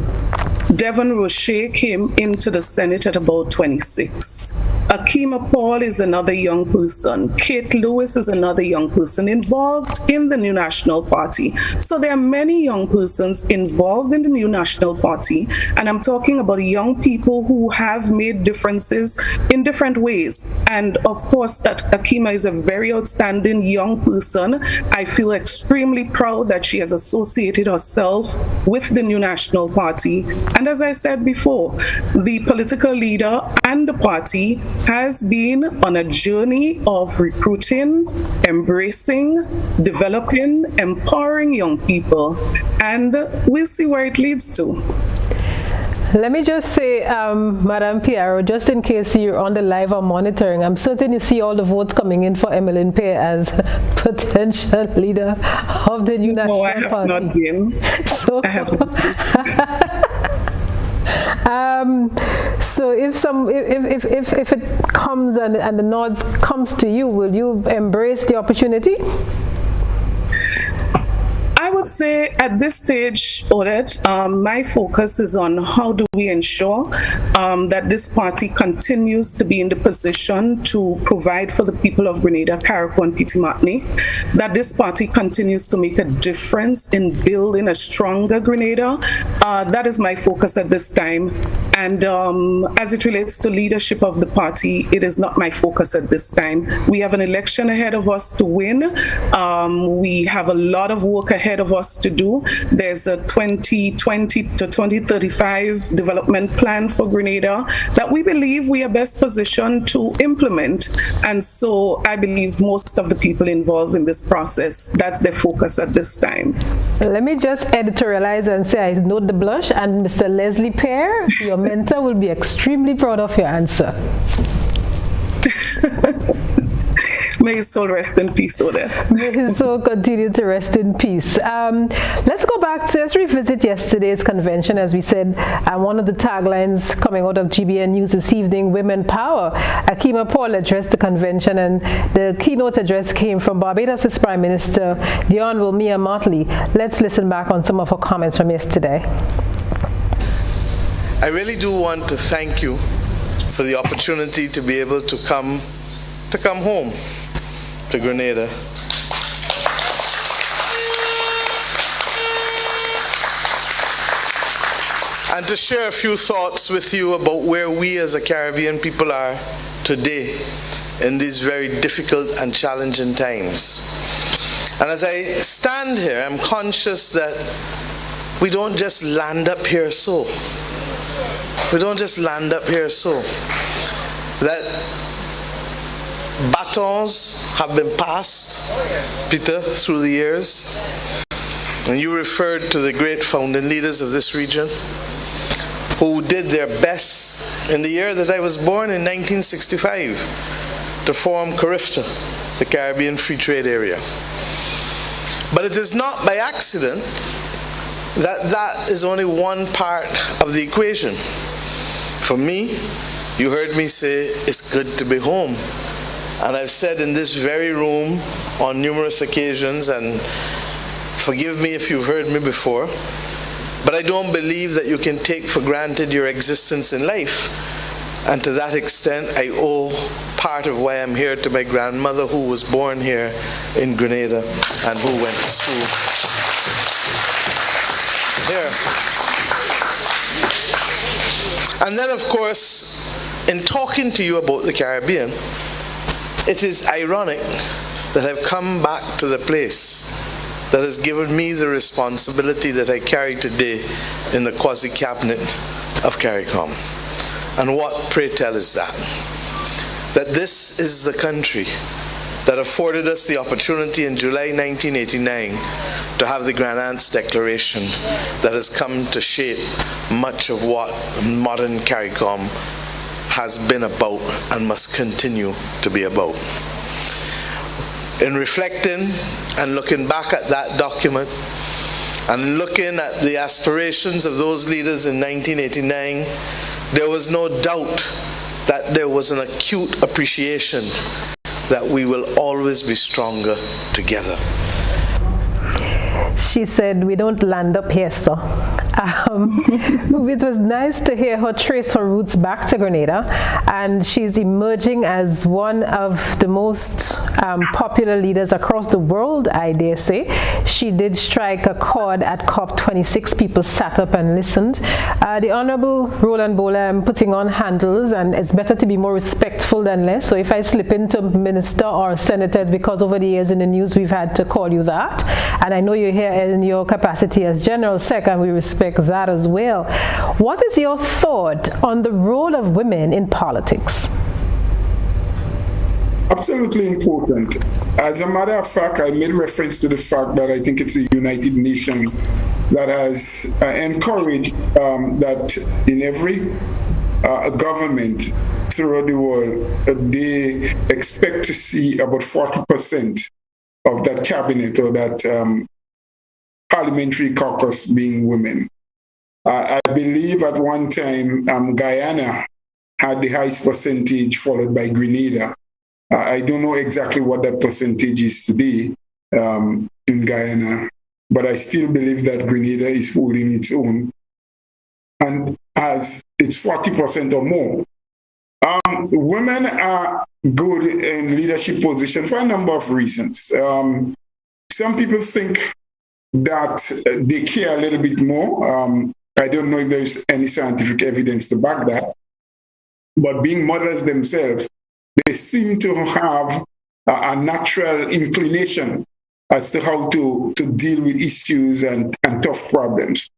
Devon Roche came into the Senate at about 26. Akima Paul is another young person. Kate Lewis is another young person involved in the New National Party. So there are many young persons involved in the New National Party, and I'm talking about young people who have made differences in different ways. And of course, Akima is a very outstanding young person. I feel extremely proud that she has associated herself with the New National Party. And as I said before, the political leader and the party has been on a journey of recruiting, embracing, developing, empowering young people. And we'll see where it leads to. Let me just say, Madam Pierre, just in case you're on the live or monitoring, I'm certain you see all the votes coming in for Emmalin Pierre as potential leader of the New National Party. No, I have not been. So, I have not been. So if it comes and the nod comes to you, will you embrace the opportunity? I would say at this stage, Odette, my focus is on how do we ensure that this party continues to be in the position to provide for the people of Grenada, Carriacou, and Petit Martinique, that this party continues to make a difference in building a stronger Grenada. That is my focus at this time. And as it relates to leadership of the party, it is not my focus at this time. We have an election ahead of us to win. We have a lot of work ahead of us to do. There's a 2020 to 2035 development plan for Grenada that we believe we are best positioned to implement. And so I believe most of the people involved in this process, that's their focus at this time. Let me just editorialize and say I note the blush, and Mr. Leslie Pierre, your mentor, will be extremely proud of your answer. May his soul rest in peace, Odette. May his soul continue to rest in peace. Let's go back to, let's revisit yesterday's convention. As we said, one of the taglines coming out of GBN News this evening, Women Power. Akima Paul addressed the convention, and the keynote address came from Barbados' Prime Minister, the Honorable Mia Motley. Let's listen back on some of her comments from yesterday. I really do want to thank you for the opportunity to be able to come home to Grenada. And to share a few thoughts with you about where we as a Caribbean people are today in these very difficult and challenging times. And as I stand here, I'm conscious that we don't just land up here so. We don't just land up here so. That batons have been passed, Peter, through the years. And you referred to the great founding leaders of this region who did their best in the year that I was born in 1965 to form CARIFTA, the Caribbean Free Trade Area. But it is not by accident that is only one part of the equation. For me, you heard me say, it's good to be home. And I've said in this very room on numerous occasions, and forgive me if you've heard me before, but I don't believe that you can take for granted your existence in life. And to that extent, I owe part of why I'm here to my grandmother, who was born here in Grenada and who went to school here. And then, of course, in talking to you about the Caribbean, it is ironic that I've come back to the place that has given me the responsibility that I carry today in the quasi-cabinet of CARICOM. And what, pray tell, is that? That this is the country that afforded us the opportunity in July 1989 to have the Grand Aunts Declaration that has come to shape much of what modern CARICOM has been about and must continue to be about. In reflecting and looking back at that document and looking at the aspirations of those leaders in 1989, there was no doubt that there was an acute appreciation that we will always be stronger together. She said, we don't land up here, sir. It was nice to hear her trace her roots back to Grenada, and she's emerging as one of the most popular leaders across the world, I dare say. She did strike a chord at COP26. People sat up and listened. The Honorable Roland Bhola, I'm putting on handles, and it's better to be more respectful than less. So if I slip into minister or senator, it's because over the years in the news we've had to call you that. And I know you're here in your capacity as General Sec, and we respect that as well. What is your thought on the role of women in politics? Absolutely important. As a matter of fact, I made reference to the fact that I think it's the United Nations that has encouraged that in every government throughout the world, they expect to see about 40% of that cabinet or that parliamentary caucus being women. I believe at one time Guyana had the highest percentage, followed by Grenada. I don't know exactly what that percentage is today in Guyana, but I still believe that Grenada is holding its own and has it's 40% or more. Women are good in leadership positions for a number of reasons. Some people think that they care a little bit more. I don't know if there's any scientific evidence to back that. But being mothers themselves, they seem to have a natural inclination as to how to deal with issues and tough problems.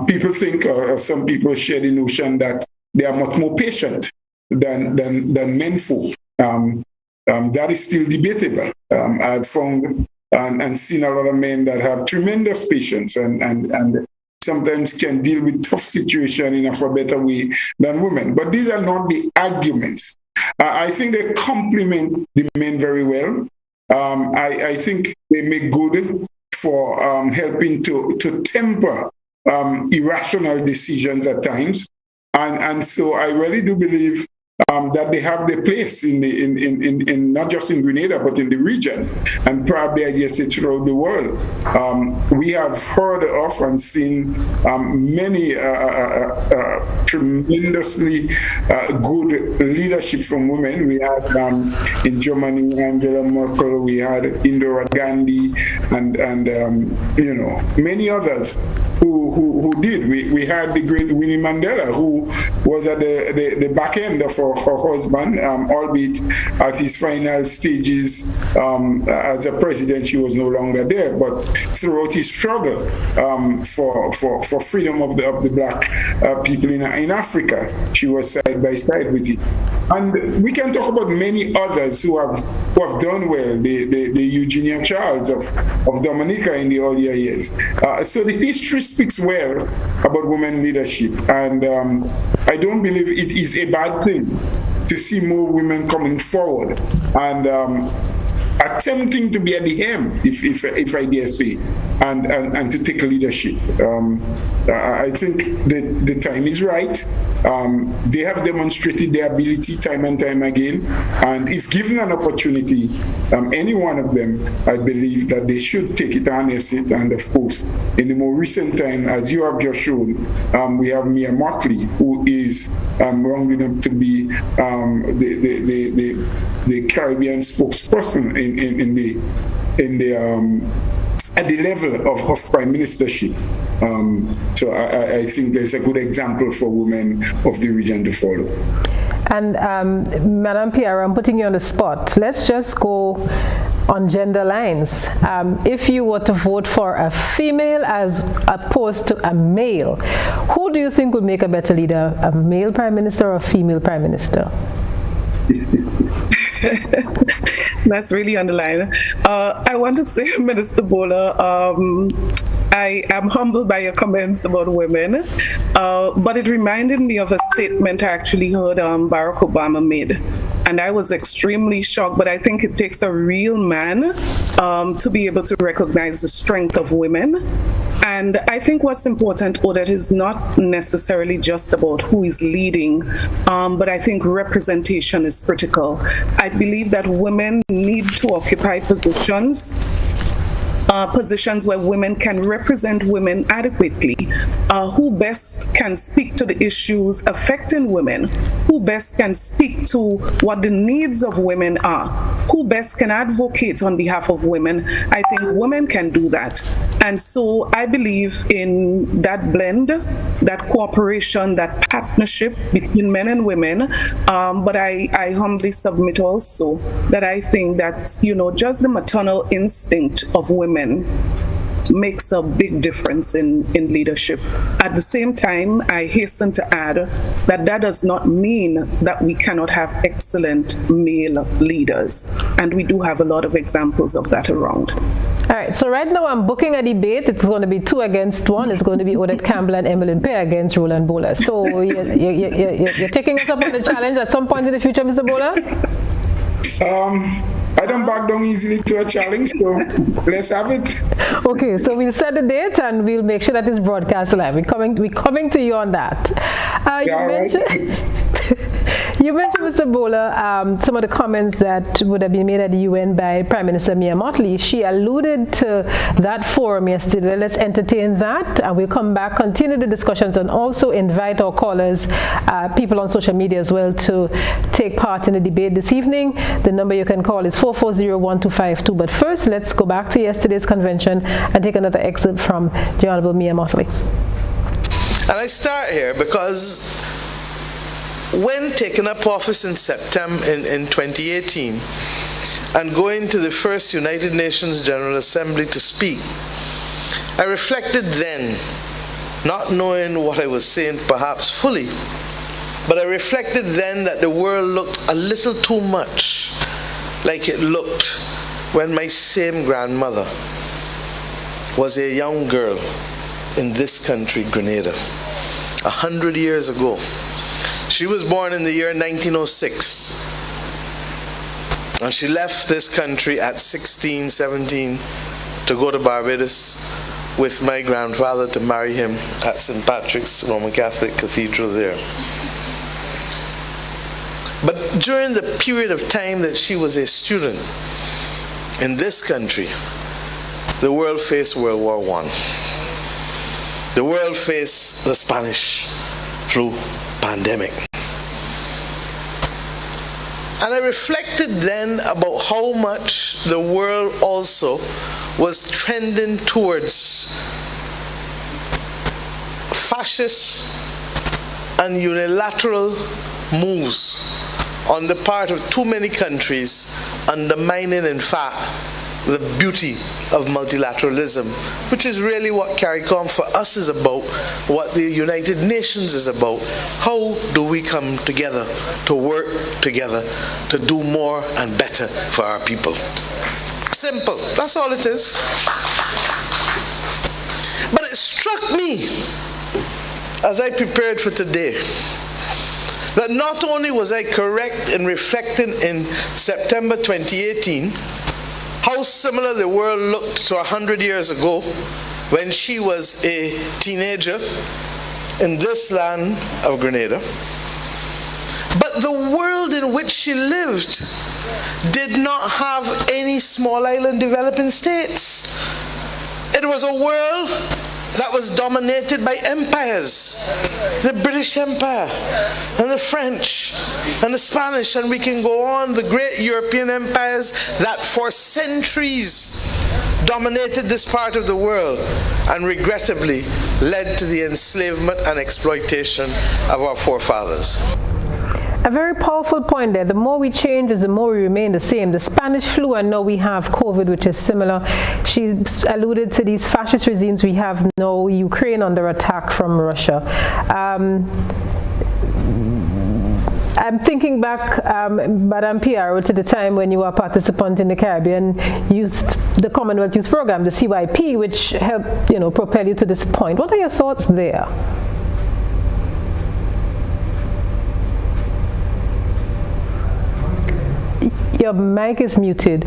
People think, or some people share the notion that they are much more patient than men folk. That is still debatable. I've found and seen a lot of men that have tremendous patience and sometimes can deal with tough situations in a far better way than women. But these are not the arguments. I think they complement the men very well. I think they make good for helping to temper irrational decisions at times. And so I really do believe that they have their place in not just in Grenada, but in the region, and probably, I guess, throughout the world. We have heard of and seen many tremendously good leadership from women. We had in Germany, Angela Merkel, we had Indira Gandhi, and many others who did. We had the great Winnie Mandela, who was at the back end of her husband, albeit at his final stages as a president, she was no longer there. But throughout his struggle for freedom of the black people in Africa, she was side by side with him. And we can talk about many others who have done well. The Eugenia Charles of Dominica in the earlier years. So the history speaks well about women leadership, and I don't believe it is a bad thing to see more women coming forward and attempting to be at the helm, if I dare say, and to take leadership. I think the time is right. They have demonstrated their ability time and time again, and if given an opportunity, any one of them, I believe that they should take it and harness it. And of course, in the more recent time, as you have just shown, we have Mia Mockley, who is rounding up to be the Caribbean spokesperson at the level of prime ministership. So I think there's a good example for women of the region to follow. And Madam Pierre, I'm putting you on the spot. Let's just go on gender lines. If you were to vote for a female as opposed to a male, who do you think would make a better leader, a male prime minister or a female prime minister? That's really on the line. I want to say, Minister Bhola, I am humbled by your comments about women, but it reminded me of a statement I actually heard Barack Obama made. And I was extremely shocked, but I think it takes a real man to be able to recognize the strength of women. And I think what's important, Odette, is not necessarily just about who is leading, but I think representation is critical. I believe that women need to occupy positions where women can represent women adequately, who best can speak to the issues affecting women, who best can speak to what the needs of women are, who best can advocate on behalf of women. I think women can do that. And so I believe in that blend, that cooperation, that partnership between men and women. But I humbly submit also that I think that, just the maternal instinct of women makes a big difference in leadership. At the same time, I hasten to add that does not mean that we cannot have excellent male leaders. And we do have a lot of examples of that around. All right, so right now I'm booking a debate. It's going to be 2 against 1. It's going to be Odette Campbell and Emmalin Pierre against Roland Bhola. So you're taking us up on the challenge at some point in the future, Mr. Bhola? I don't back down easily to a challenge, so let's have it. Okay, so we'll set the date and we'll make sure that it's broadcast live. We're coming to you on that. You mentioned, Mr. Bhola, some of the comments that would have been made at the UN by Prime Minister Mia Mockley. She alluded to that forum yesterday. Let's entertain that, and we'll come back, continue the discussions, and also invite our callers, people on social media as well, to take part in the debate this evening. The number you can call is 440-1252. But first, let's go back to yesterday's convention and take another excerpt from the Honorable Mia Mockley. And I start here because when taking up office in September in 2018 and going to the first United Nations General Assembly to speak, I reflected then, not knowing what I was saying perhaps fully, but I reflected then that the world looked a little too much like it looked when my same grandmother was a young girl in this country, Grenada, 100 years ago. She was born in the year 1906, and she left this country at 16, 17 to go to Barbados with my grandfather to marry him at St. Patrick's Roman Catholic Cathedral there. But during the period of time that she was a student in this country, the world faced World War I. The world faced the Spanish flu pandemic. And I reflected then about how much the world also was trending towards fascist and unilateral moves on the part of too many countries, undermining, in fact, the beauty of multilateralism, which is really what CARICOM for us is about, what the United Nations is about. How do we come together to work together to do more and better for our people? Simple. That's all it is. But it struck me as I prepared for today that not only was I correct in reflecting in September 2018 how similar the world looked to 100 years ago when she was a teenager in this land of Grenada, but the world in which she lived did not have any small island developing states. It was a world that was dominated by empires, the British Empire and the French and the Spanish, and we can go on, the great European empires that for centuries dominated this part of the world and regrettably led to the enslavement and exploitation of our forefathers. A very powerful point there. The more we change is the more we remain the same. The Spanish flu, and now we have COVID, which is similar. She alluded to these fascist regimes we have now, Ukraine under attack from Russia. I'm thinking back, Madam Pierre, to the time when you were a participant in the Caribbean Youth, the Commonwealth Youth Program, the CYP, which helped, propel you to this point. What are your thoughts there? Your mic is muted.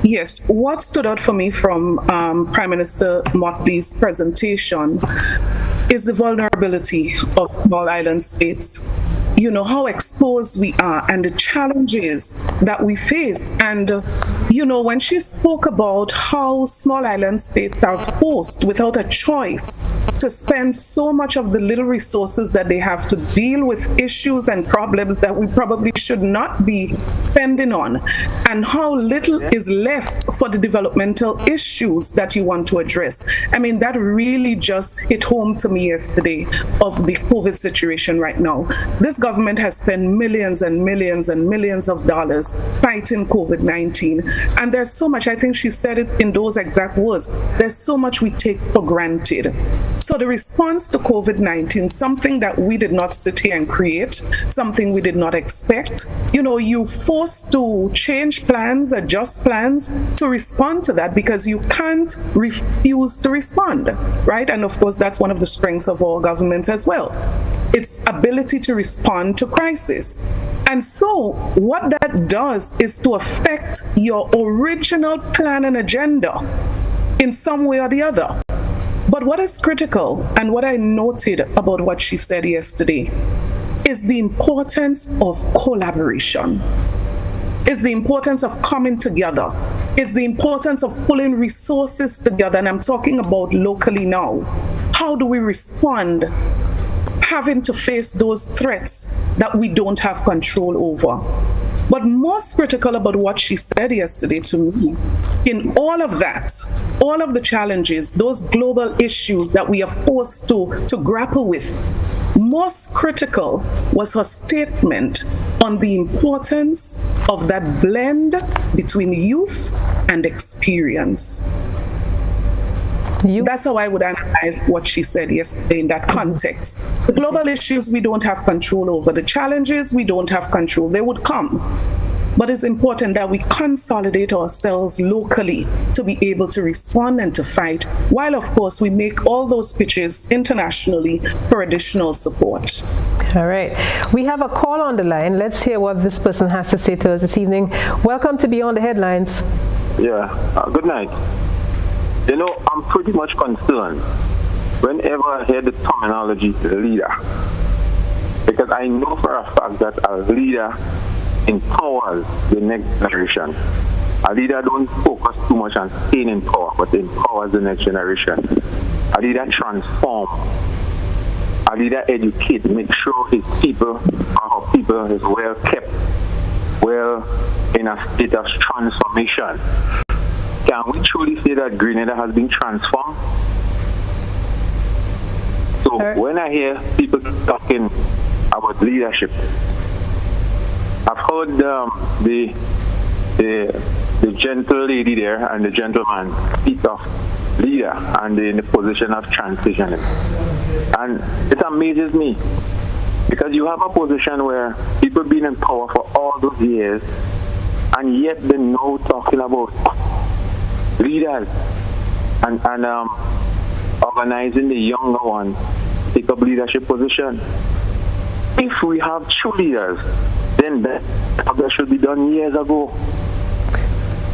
Yes, what stood out for me from Prime Minister Mottley's presentation is the vulnerability of small island states. How exposed we are and the challenges that we face. And, when she spoke about how small island states are forced without a choice to spend so much of the little resources that they have to deal with issues and problems that we probably should not be spending on, and how little is left for the developmental issues that you want to address. I mean, that really just hit home to me yesterday of the COVID situation right now. This government has spent millions and millions and millions of dollars fighting COVID-19. And there's so much, I think she said it in those exact words, there's so much we take for granted. So the response to COVID-19, something that we did not sit here and create, something we did not expect, you're forced to change plans, adjust plans to respond to that because you can't refuse to respond, right? And of course, that's one of the strengths of our government as well. Its ability to respond to crisis. And so what that does is to affect your original plan and agenda in some way or the other. But what is critical, and what I noted about what she said yesterday, is the importance of collaboration. It's the importance of coming together. It's the importance of pulling resources together, and I'm talking about locally now. How do we respond having to face those threats that we don't have control over? But most critical about what she said yesterday to me, in all of that, all of the challenges, those global issues that we are forced to grapple with, most critical was her statement on the importance of that blend between youth and experience. That's how I would analyze what she said yesterday in that context. The global issues we don't have control over. The challenges we don't have control. They would come. But it's important that we consolidate ourselves locally to be able to respond and to fight, while of course we make all those pitches internationally for additional support. All right. We have a call on the line. Let's hear what this person has to say to us this evening. Welcome to Beyond the Headlines. Yeah. Good night. I'm pretty much concerned whenever I hear the terminology leader, because I know for a fact that a leader empowers the next generation. A leader don't focus too much on staying in power, but empowers the next generation. A leader transforms. A leader educates, make sure his people or her people is well kept, well in a state of transformation. Can we truly say that Grenada has been transformed? So when I hear people talking about leadership, I've heard the the gentle lady there and the gentleman speak of leader and in the position of transitioning. And it amazes me because you have a position where people been in power for all those years and yet they're now talking about leaders and organizing the younger ones take up leadership position. If we have true leaders, then that should be done years ago.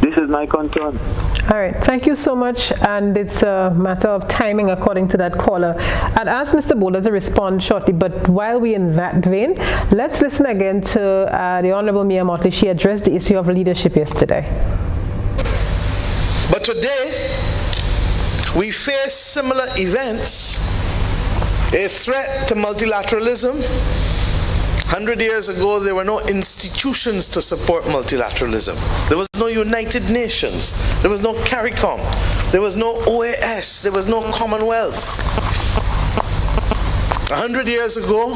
This is my concern. All right, thank you so much. And it's a matter of timing according to that caller. I'd ask Mr. Bhola to respond shortly, but while we're in that vein, let's listen again to the Honorable Mia Motley. She addressed the issue of leadership yesterday. But today, we face similar events, a threat to multilateralism. 100 years ago, there were no institutions to support multilateralism. There was no United Nations. There was no CARICOM. There was no OAS. There was no Commonwealth. 100 years ago,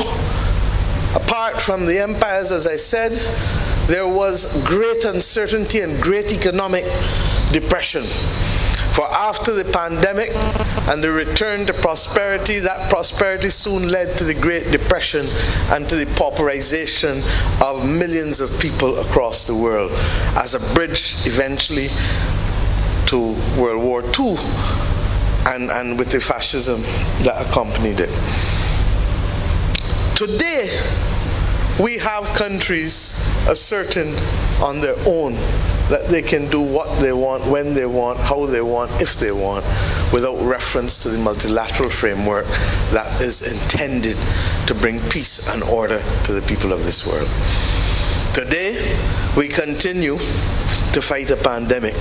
apart from the empires, as I said, there was great uncertainty and great economic depression. For after the pandemic and the return to prosperity, that prosperity soon led to the Great Depression and to the pauperization of millions of people across the world as a bridge eventually to World War II and with the fascism that accompanied it. Today, we have countries asserting on their own that they can do what they want, when they want, how they want, if they want, without reference to the multilateral framework that is intended to bring peace and order to the people of this world. Today, we continue to fight a pandemic.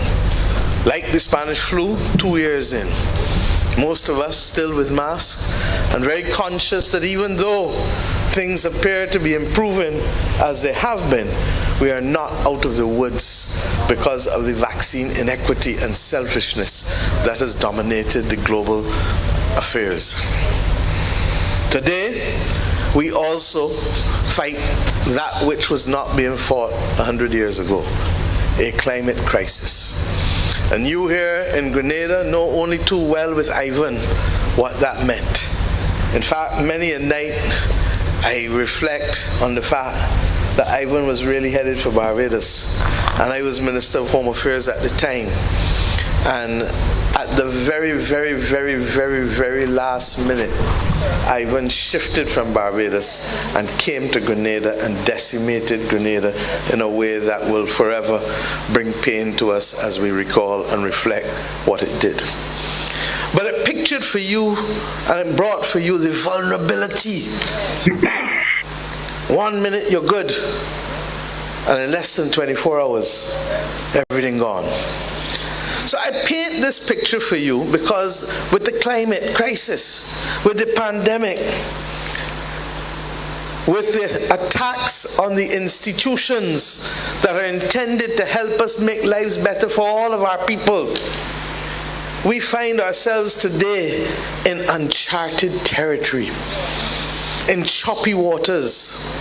Like the Spanish flu, 2 years in. Most of us still with masks and very conscious that even though things appear to be improving as they have been, we are not out of the woods because of the vaccine inequity and selfishness that has dominated the global affairs. Today, we also fight that which was not being fought 100 years ago, a climate crisis. And you here in Grenada know only too well with Ivan what that meant. In fact, many a night I reflect on the fact that Ivan was really headed for Barbados, and I was Minister of Home Affairs at the time. And at the very, very, very, very, very last minute, Ivan shifted from Barbados and came to Grenada and decimated Grenada in a way that will forever bring pain to us as we recall and reflect what it did. But it pictured for you and it brought for you the vulnerability. 1 minute you're good, and in less than 24 hours, everything gone. So I paint this picture for you because with the climate crisis, with the pandemic, with the attacks on the institutions that are intended to help us make lives better for all of our people, we find ourselves today in uncharted territory, in choppy waters.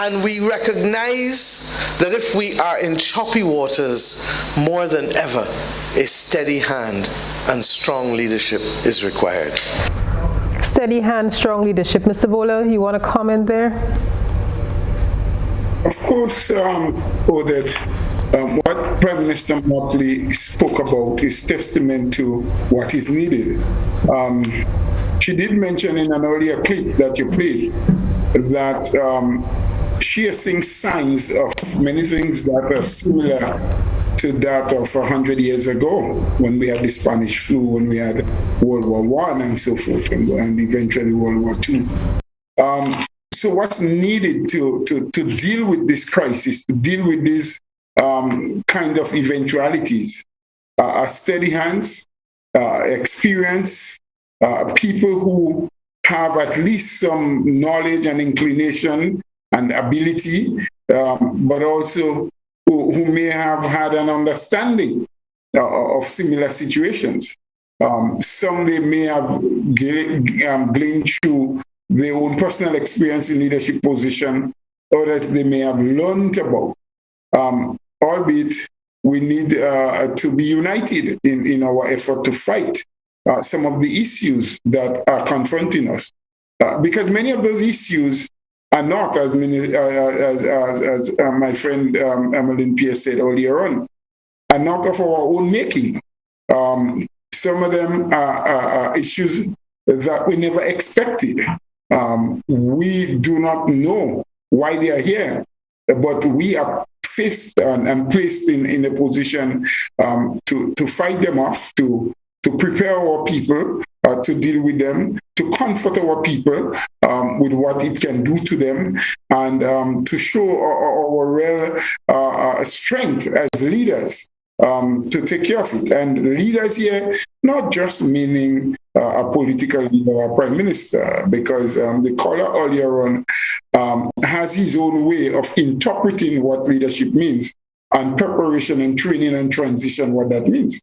And we recognize that if we are in choppy waters, more than ever, a steady hand and strong leadership is required. Steady hand, strong leadership. Mr. Bhola, you want to comment there? Of course, Odette, what Prime Minister Motley spoke about is testament to what is needed. She did mention in an earlier clip that you played that she is seeing signs of many things that are similar to that of 100 years ago when we had the Spanish flu, when we had World War I and so forth, and eventually World War II. So what's needed to deal with this crisis, to deal with these kind of eventualities, are steady hands, experience, people who have at least some knowledge and inclination and ability, but also who may have had an understanding of similar situations. Some they may have gleaned through their own personal experience in leadership position, others they may have learned about, albeit we need to be united in our effort to fight some of the issues that are confronting us. Because many of those issues are not, as my friend Emmalin Pierre said earlier on, are not of our own making. Some of them are issues that we never expected. We do not know why they are here, but we are faced and placed in a position to fight them off, to prepare our people to deal with them, to comfort our people with what it can do to them, and to show our real strength as leaders to take care of it. And leaders here, not just meaning a political leader or a prime minister, because the caller earlier on has his own way of interpreting what leadership means, and preparation and training and transition, what that means.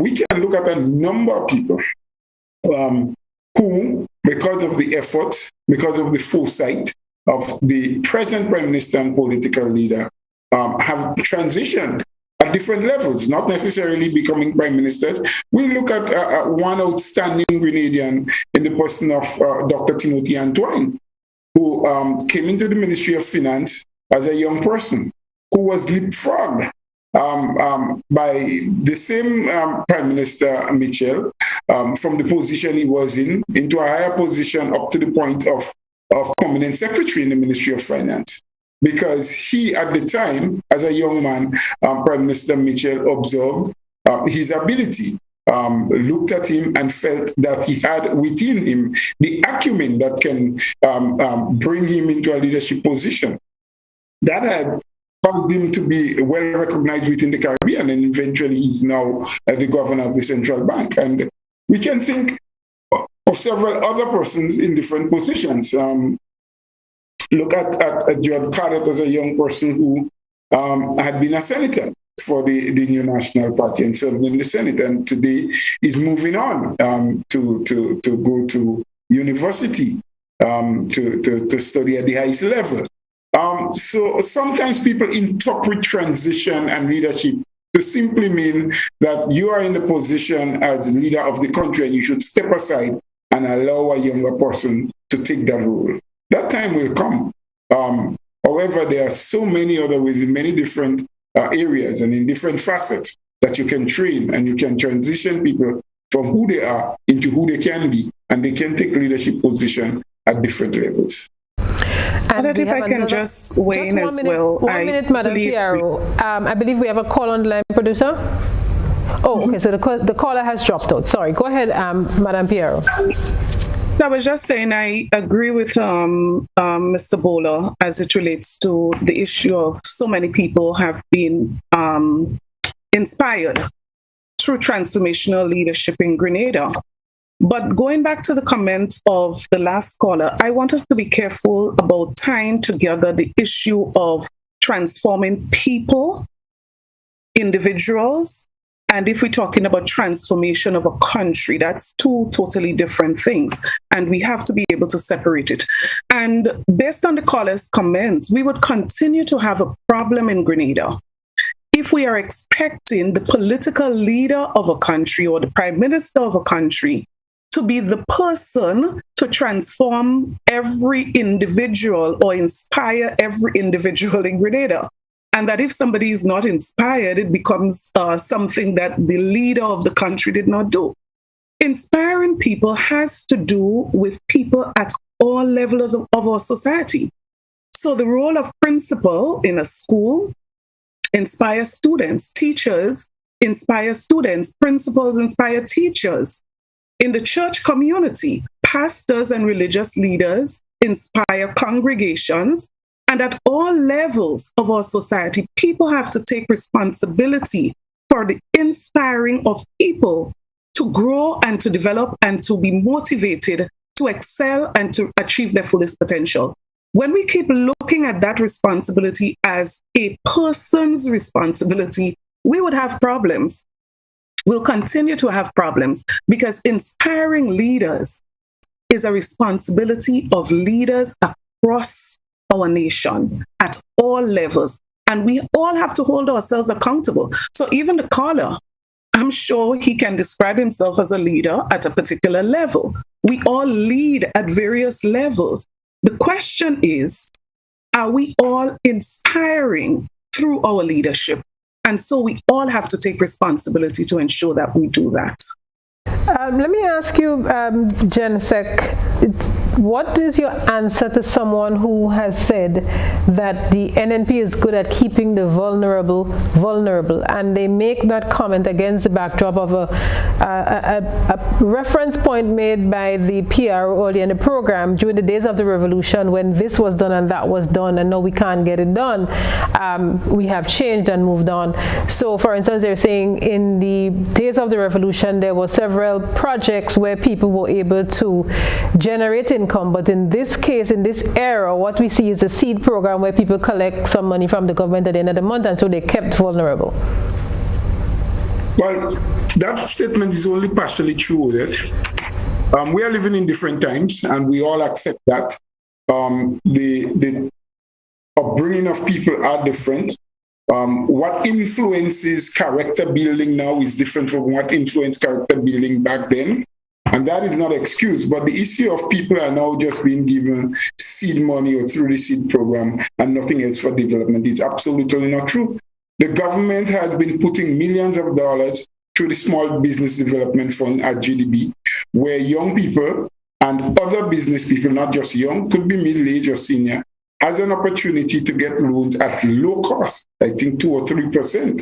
We can look at a number of people who, because of the efforts, because of the foresight of the present prime minister and political leader, have transitioned at different levels, not necessarily becoming prime ministers. We look at one outstanding Grenadian in the person of Dr. Timothy Antoine, who came into the Ministry of Finance as a young person, who was leapfrogged by the same Prime Minister Mitchell from the position he was in into a higher position up to the point of permanent secretary in the Ministry of Finance. Because he, at the time, as a young man, Prime Minister Mitchell observed his ability, looked at him and felt that he had within him the acumen that can bring him into a leadership position. That had caused him to be well recognized within the Caribbean, and eventually he's now the governor of the central bank. And we can think of several other persons in different positions. Look at Gerald Carter as a young person who had been a senator for the New National Party and served in the Senate, and today is moving on to go to university to study at the highest level. So sometimes people interpret transition and leadership to simply mean that you are in the position as leader of the country and you should step aside and allow a younger person to take that role. That time will come. However, there are so many other ways in many different areas and in different facets that you can train and you can transition people from who they are into who they can be, and they can take leadership position at different levels. Odette, if I can just weigh in as well. One minute, Madam Piero. I believe we have a call on the line, producer. Oh, okay, so the caller has dropped out. Sorry, go ahead, Madam Piero. I was just saying I agree with Mr. Bhola as it relates to the issue of so many people have been inspired through transformational leadership in Grenada. But going back to the comment of the last caller, I want us to be careful about tying together the issue of transforming people, individuals, and if we're talking about transformation of a country, that's two totally different things. And we have to be able to separate it. And based on the caller's comments, we would continue to have a problem in Grenada if we are expecting the political leader of a country or the prime minister of a country to be the person to transform every individual or inspire every individual in Grenada. And that if somebody is not inspired, it becomes something that the leader of the country did not do. Inspiring people has to do with people at all levels of our society. So the role of principal in a school, inspire students, teachers inspire students, principals inspire teachers. In the church community, pastors and religious leaders inspire congregations. And at all levels of our society, people have to take responsibility for the inspiring of people to grow and to develop and to be motivated to excel and to achieve their fullest potential. When we keep looking at that responsibility as a person's responsibility, we would have problems. We'll continue to have problems because inspiring leaders is a responsibility of leaders across our nation at all levels. And we all have to hold ourselves accountable. So even the caller, I'm sure he can describe himself as a leader at a particular level. We all lead at various levels. The question is, are we all inspiring through our leadership? And so we all have to take responsibility to ensure that we do that. Let me ask you, Jen Sek, what is your answer to someone who has said that the NNP is good at keeping the vulnerable vulnerable, and they make that comment against the backdrop of a reference point made by the Pierre early in the program during the days of the revolution, when this was done and that was done, and no, we can't get it done. We have changed and moved on. So, for instance, they're saying in the days of the revolution, there were several projects where people were able to generate income, but in this case, in this era, what we see is a seed program where people collect some money from the government at the end of the month, and so they kept vulnerable. Well, that statement is only partially true, Odette. We are living in different times, and we all accept that. The upbringing of people are different. What influences character building now is different from what influenced character building back then. And that is not an excuse, but the issue of people are now just being given seed money or through the seed program and nothing else for development is absolutely not true. The government has been putting millions of dollars through the Small Business Development Fund at GDB, where young people and other business people, not just young, could be middle-aged or senior, has an opportunity to get loans at low cost, I think 2 or 3%,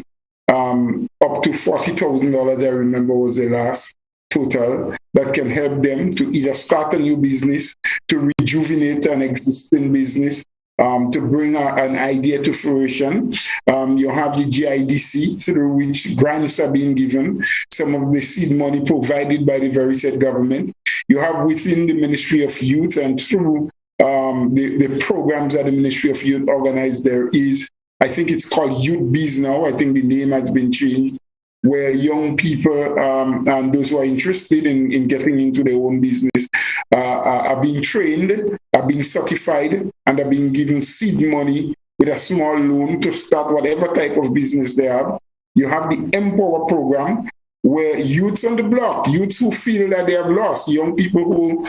up to $40,000, I remember was the last total, that can help them to either start a new business, to rejuvenate an existing business, to bring an idea to fruition. You have the GIDC, through which grants are being given, some of the seed money provided by the very said government. You have within the Ministry of Youth and through the programs that the Ministry of Youth organized, there is, I think it's called Youth Biz now, I think the name has been changed, where young people and those who are interested in getting into their own business are being trained, are being certified, and are being given seed money with a small loan to start whatever type of business they have. You have the Empower program, where youths on the block, youths who feel that they have lost, young people who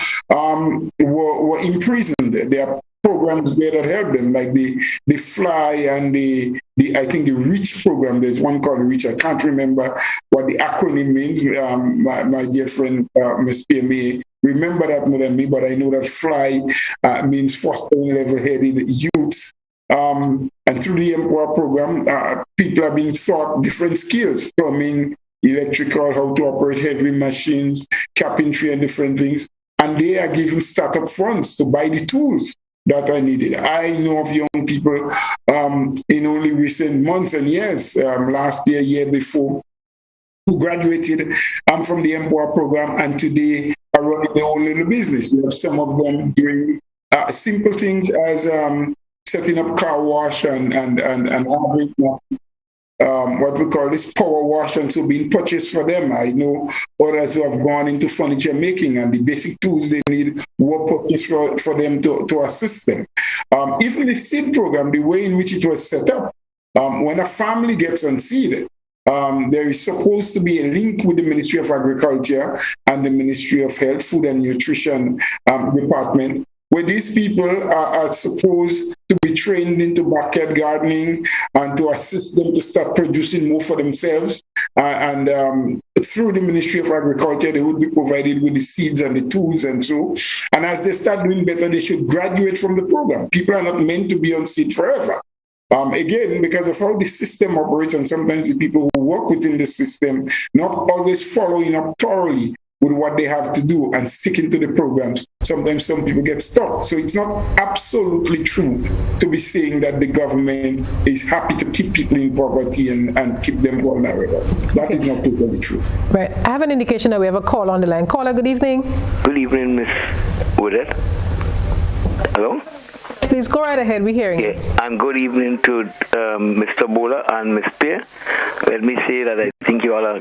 were imprisoned, there are programs there that help them, like the Fly and the I think the Reach program. There's one called Reach. I can't remember what the acronym means. My dear friend, Ms. Pierre, may remember that more than me, but I know that Fly means fostering level-headed youth. And through the Empower program, people are being taught different skills, plumbing, electrical, how to operate heavy machines, carpentry, and different things. And they are given startup funds to buy the tools that are needed. I know of young people in only recent months and years, last year, year before, who graduated from the Empower program and today are running their own little business. We have some of them doing simple things as setting up car wash and having what we call this power wash, and so being purchased for them. I know others who have gone into furniture making, and the basic tools they need were purchased for them to assist them. Even the seed program, the way in which it was set up, when a family gets on seed, there is supposed to be a link with the Ministry of Agriculture and the Ministry of Health, Food and Nutrition department, where these people are supposed to be trained into backyard gardening and to assist them to start producing more for themselves. And through the Ministry of Agriculture, they would be provided with the seeds and the tools and so. And as they start doing better, they should graduate from the program. People are not meant to be on seed forever. Again, because of how the system operates, and sometimes the people who work within the system not always following up thoroughly with what they have to do and sticking to the programs. Sometimes some people get stuck. So it's not absolutely true to be saying that the government is happy to keep people in poverty and keep them vulnerable. That is not totally true. Right. I have an indication that we have a call on the line. Caller, good evening. Good evening, Miss Odette. Hello? Please go right ahead. We're hearing you. And good evening to Mr. Bhola and Ms. Pierre. Let me say that I think you all are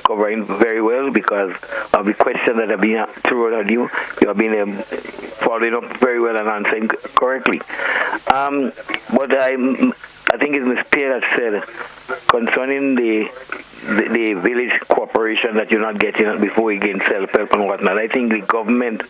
covering very well because of the questions that have been thrown at you. You have been following up very well and answering correctly. But I think it's Ms. Pierre that said concerning the village cooperation that you're not getting before you gain self-help and whatnot. I think the government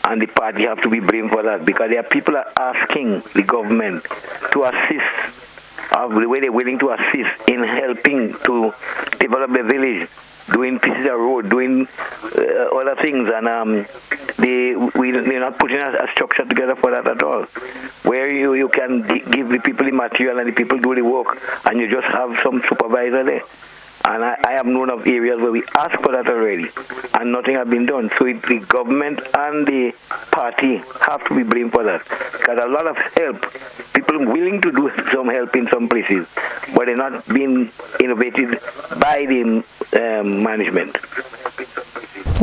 and the party have to be blamed for that, because there are people that are asking the government to assist, the way they're willing to assist in helping to develop the village, doing pieces of road, doing other things, and we're not putting a structure together for that at all, where you can give the people the material and the people do the work, and you just have some supervisor there. And I have known of areas where we asked for that already, and nothing has been done. So the government and the party have to be blamed for that. Because a lot of help, people willing to do some help in some places, but they're not being innovated by the management.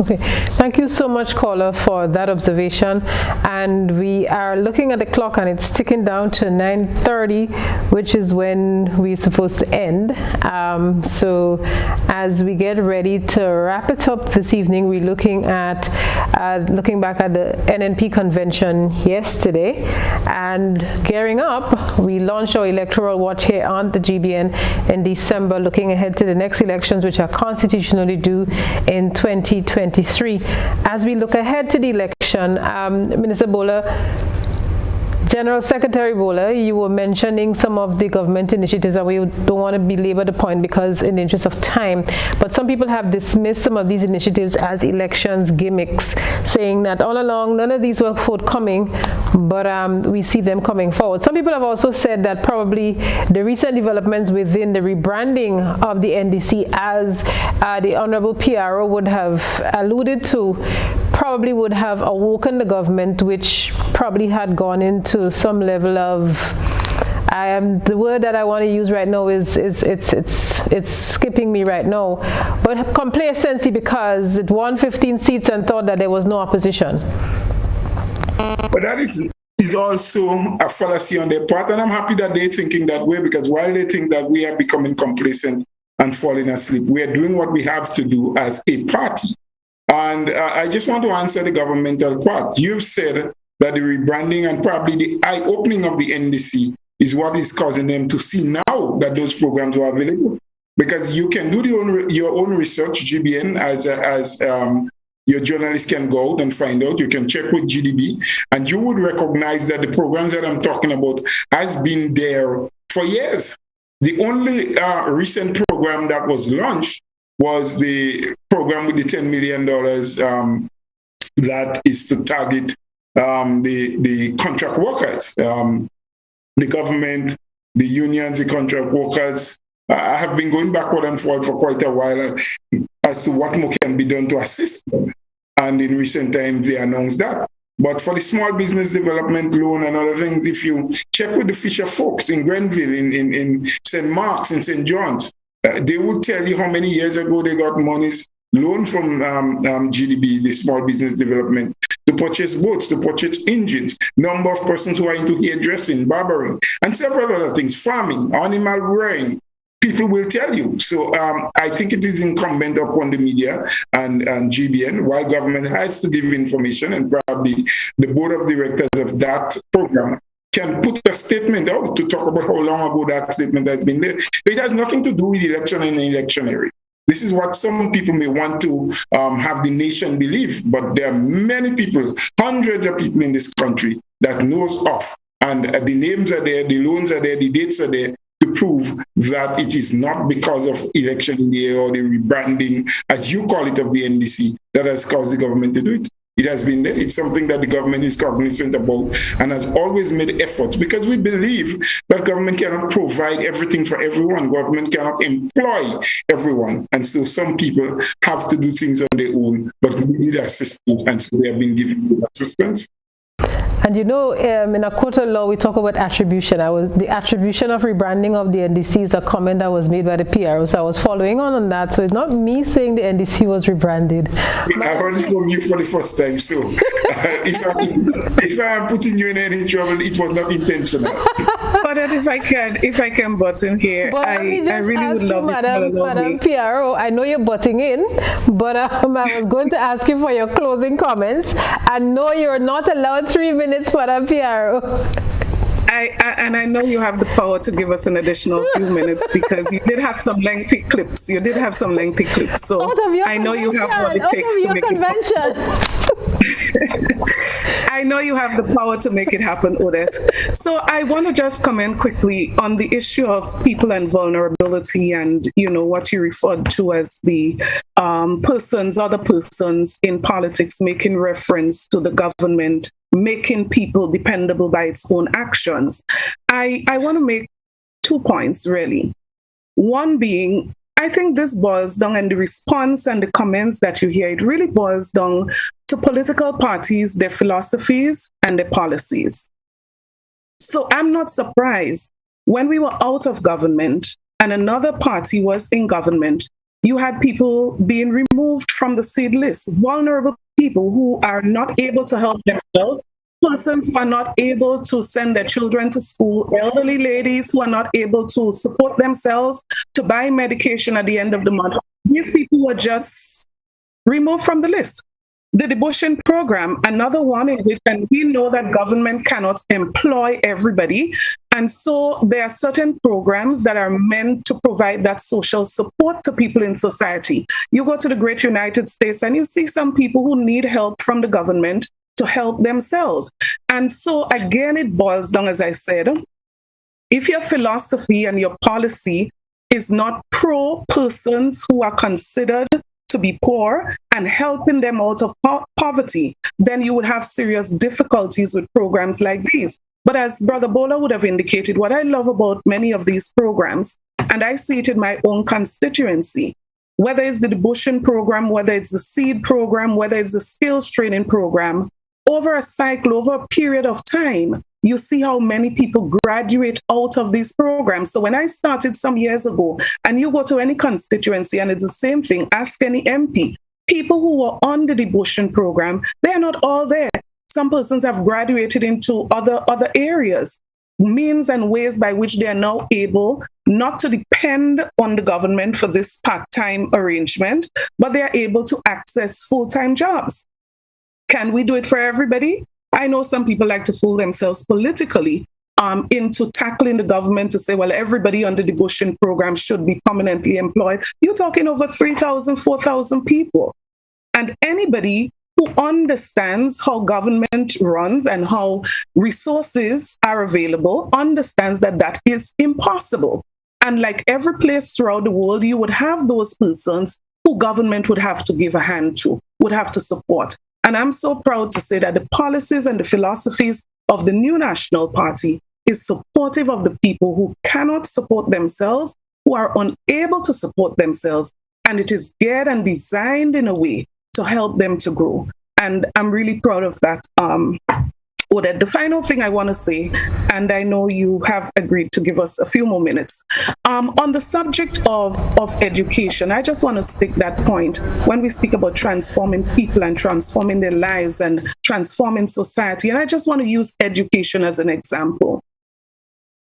Okay, thank you so much, caller, for that observation. And we are looking at the clock, and it's ticking down to 9:30, which is when we're supposed to end. So as we get ready to wrap it up this evening, we're looking back at the NNP convention yesterday, and gearing up, we launched our electoral watch here on the GBN in December, looking ahead to the next elections, which are constitutionally due in 2023. As we look ahead to the election, Minister Bhola, General Secretary Bhola, you were mentioning some of the government initiatives, and we don't want to belabor the point because in the interest of time, but some people have dismissed some of these initiatives as elections gimmicks, saying that all along none of these were forthcoming, but we see them coming forward. Some people have also said that probably the recent developments within the rebranding of the NDC, as the Honorable PRO would have alluded to, probably would have awoken the government, which probably had gone into some level of, the word that I want to use right now is it's skipping me right now, but complacency, because it won 15 seats and thought that there was no opposition. But that is also a fallacy on their part, and I'm happy that they're thinking that way, because while they think that we are becoming complacent and falling asleep, we are doing what we have to do as a party. And I just want to answer the governmental part. You've said that the rebranding and probably the eye-opening of the NDC is what is causing them to see now that those programs are available. Because you can do your own research, GBN, as your journalists can go out and find out. You can check with GDB, and you would recognize that the programs that I'm talking about has been there for years. The only recent program that was launched was the program with the $10 million that is to target the contract workers, the government, the unions, the contract workers. I have been going backward and forward for quite a while as to what more can be done to assist them. And in recent times, they announced that. But for the small business development loan and other things, if you check with the Fisher folks in Grenville, in St. Mark's, in St. John's, they would tell you how many years ago they got monies loan from GDB, the small business development, to purchase boats, to purchase engines, number of persons who are into hairdressing, barbering, and several other things, farming, animal rearing. People will tell you. So I think it is incumbent upon the media and GBN, while government has to give information, and probably the board of directors of that program can put a statement out to talk about how long ago that statement has been there. It has nothing to do with election and electioneering. This is what some people may want to have the nation believe, but there are many people, hundreds of people in this country that knows of, and the names are there, the loans are there, the dates are there, to prove that it is not because of election in the air or the rebranding, as you call it, of the NDC that has caused the government to do it. It has been there. It's something that the government is cognizant about and has always made efforts, because we believe that government cannot provide everything for everyone. Government cannot employ everyone. And so some people have to do things on their own, but we need assistance. And so they have been given assistance. And you know, in a court of law, we talk about attribution. The attribution of rebranding of the NDC is a comment that was made by the PRO, so I was following on that. So it's not me saying the NDC was rebranded. I heard it from you for the first time, so if I am putting you in any trouble, it was not intentional. But if I can butt in here, I really would love Madam PRO, I know you're butting in, but I was going to ask you for your closing comments. And no, you're not allowed 3 minutes, Madam PRO. I know you have the power to give us an additional few minutes because you did have some lengthy clips. So I know you have what it takes to make it happen. I know you have the power to make it happen, Odette. So I want to just comment quickly on the issue of people and vulnerability and, what you referred to as the other persons in politics making reference to the government, making people dependable by its own actions. I want to make 2 points, really. One being, I think this boils down, and the response and the comments that you hear, it really boils down to political parties, their philosophies, and their policies. So I'm not surprised when we were out of government and another party was in government, you had people being removed from the seed list, vulnerable people who are not able to help themselves, persons who are not able to send their children to school, elderly ladies who are not able to support themselves, to buy medication at the end of the month. These people were just removed from the list. The devotion program, another one in which, and we know that government cannot employ everybody. And so there are certain programs that are meant to provide that social support to people in society. You go to the great United States and you see some people who need help from the government to help themselves. And so again, it boils down, as I said, if your philosophy and your policy is not pro persons who are considered to be poor and helping them out of poverty, then you would have serious difficulties with programs like these. But as Brother Bhola would have indicated, what I love about many of these programs, and I see it in my own constituency, whether it's the devotion program, whether it's the seed program, whether it's the skills training program, over a cycle, over a period of time, you see how many people graduate out of these programs. So when I started some years ago, and you go to any constituency and it's the same thing, ask any MP, people who were on the devotion program, they are not all there. Some persons have graduated into other areas, means and ways by which they are now able not to depend on the government for this part-time arrangement, but they are able to access full-time jobs. Can we do it for everybody? I know some people like to fool themselves politically into tackling the government to say, well, everybody on the devotion program should be permanently employed. You're talking over 3,000, 4,000 people. And anybody who understands how government runs and how resources are available understands that that is impossible. And like every place throughout the world, you would have those persons who government would have to give a hand to, would have to support. And I'm so proud to say that the policies and the philosophies of the new National Party is supportive of the people who cannot support themselves, who are unable to support themselves. And it is geared and designed in a way to help them to grow. And I'm really proud of that. Odette, the final thing I want to say, and I know you have agreed to give us a few more minutes. On the subject of education, I just want to stick that point when we speak about transforming people and transforming their lives and transforming society. And I just want to use education as an example.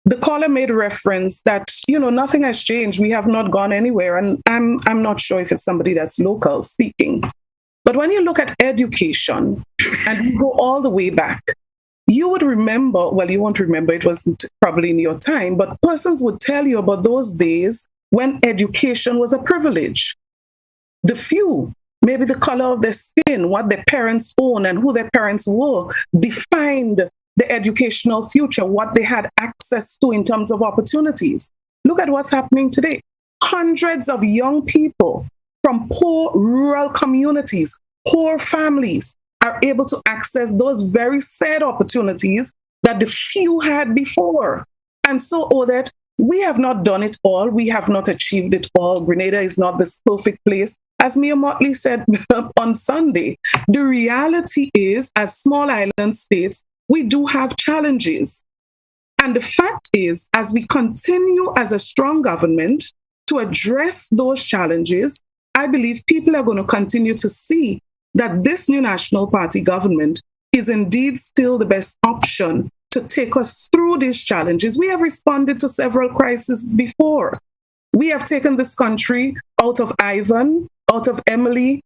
The caller made reference that, nothing has changed. We have not gone anywhere. And I'm not sure if it's somebody that's local speaking. But when you look at education and you go all the way back, you would remember, well, you won't remember, it wasn't probably in your time, but persons would tell you about those days when education was a privilege. The few, maybe the color of their skin, what their parents owned and who their parents were, defined the educational future, what they had access to in terms of opportunities. Look at what's happening today. Hundreds of young people from poor rural communities, poor families, are able to access those very sad opportunities that the few had before. And so, Odette, we have not done it all. We have not achieved it all. Grenada is not this perfect place. As Mia Motley said on Sunday, the reality is, as small island states, we do have challenges. And the fact is, as we continue as a strong government to address those challenges, I believe people are going to continue to see that this new National Party government is indeed still the best option to take us through these challenges. We have responded to several crises before. We have taken this country out of Ivan, out of Emmalin,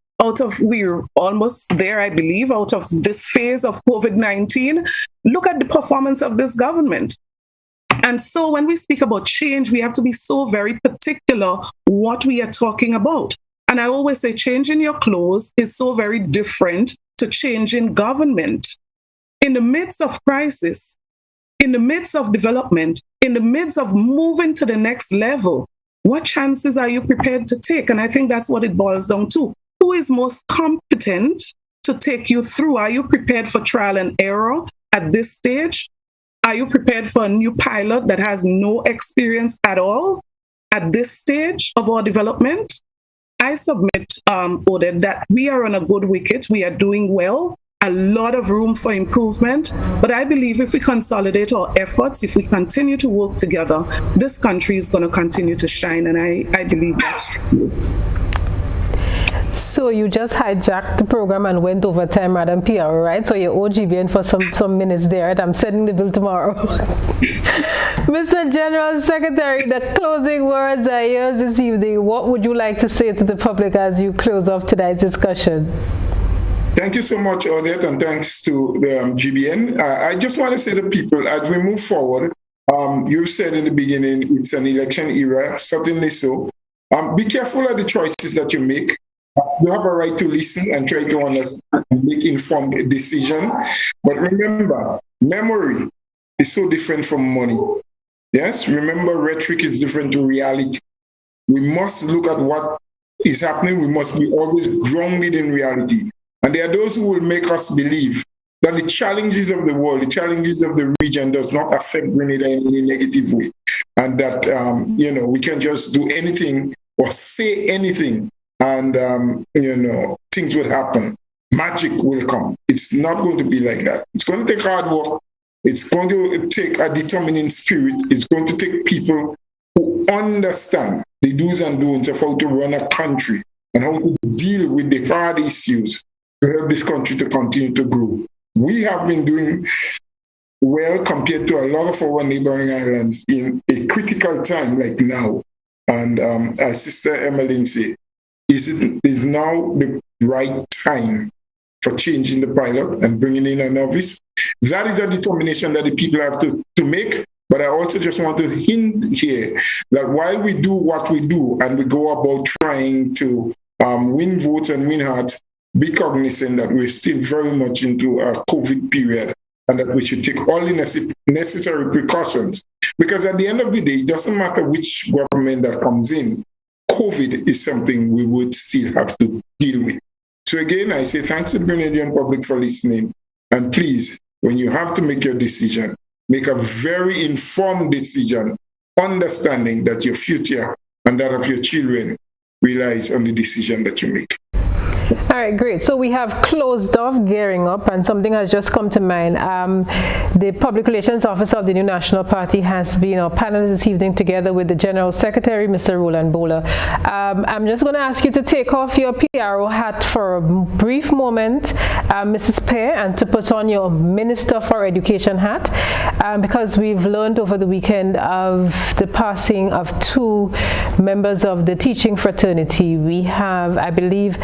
we're almost there, I believe, out of this phase of COVID-19. Look at the performance of this government. And so when we speak about change, we have to be so very particular what we are talking about. And I always say changing your clothes is so very different to changing government. In the midst of crisis, in the midst of development, in the midst of moving to the next level, what chances are you prepared to take? And I think that's what it boils down to. Who is most competent to take you through? Are you prepared for trial and error at this stage? Are you prepared for a new pilot that has no experience at all at this stage of our development? I submit, Odette, that we are on a good wicket. We are doing well. A lot of room for improvement. But I believe if we consolidate our efforts, if we continue to work together, this country is going to continue to shine. And I believe that's true. So you just hijacked the program and went over time, Madam Pierre, right? So you're OGBN for some minutes there, right? I'm sending the bill tomorrow. Mr. General Secretary, the closing words are yours this evening. What would you like to say to the public as you close off tonight's discussion? Thank you so much, Odette, and thanks to the GBN. I just want to say to people, as we move forward, you said in the beginning, it's an election era, certainly so. Be careful of the choices that you make. You have a right to listen and try to understand and make informed decision. But remember, memory is so different from money. Yes, remember, rhetoric is different to reality. We must look at what is happening. We must be always grounded in reality. And there are those who will make us believe that the challenges of the world, the challenges of the region does not affect Grenada in any negative way. And that, we can just do anything or say anything and, things will happen. Magic will come. It's not going to be like that. It's going to take hard work. It's going to take a determining spirit. It's going to take people who understand the do's and don'ts of how to run a country and how to deal with the hard issues to help this country to continue to grow. We have been doing well compared to a lot of our neighboring islands in a critical time like now. And as Sister Emmalin said, is now the right time for changing the pilot and bringing in a novice. That is a determination that the people have to make. But I also just want to hint here that while we do what we do and we go about trying to win votes and win hearts, be cognizant that we're still very much into a COVID period and that we should take all the necessary precautions. Because at the end of the day, it doesn't matter which government that comes in, COVID is something we would still have to deal with. So again, I say thanks to the Grenadian public for listening. And please, when you have to make your decision, make a very informed decision, understanding that your future and that of your children relies on the decision that you make. All right, great. So we have closed off Gearing Up, and something has just come to mind. The Public Relations Officer of the New National Party has been our panelist this evening together with the General Secretary, Mr. Roland Bhola. I'm just going to ask you to take off your PRO hat for a brief moment, Mrs. Pierre, and to put on your Minister for Education hat, because we've learned over the weekend of the passing of two members of the teaching fraternity. We have, I believe,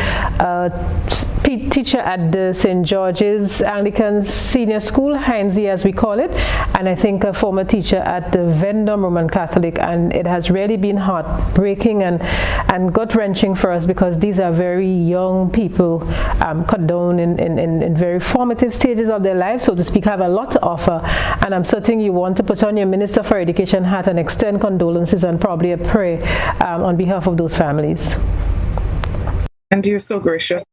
teacher at the St. George's Anglican Senior School, Heinzie as we call it, and I think a former teacher at the Vendome Roman Catholic, and it has really been heartbreaking and gut-wrenching for us because these are very young people cut down in very formative stages of their lives, so to speak, have a lot to offer, and I'm certain you want to put on your Minister for Education hat and extend condolences and probably a prayer on behalf of those families. And you're so gracious.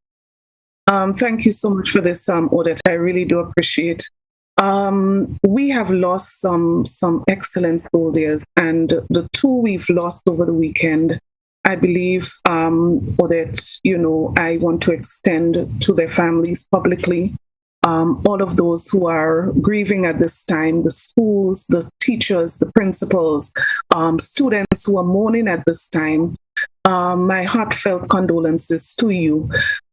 Thank you so much for this, Odette. I really do appreciate. We have lost some excellent soldiers, and the two we've lost over the weekend, I believe, Odette, I want to extend to their families publicly. All of those who are grieving at this time, the schools, the teachers, the principals, students who are mourning at this time, my heartfelt condolences to you.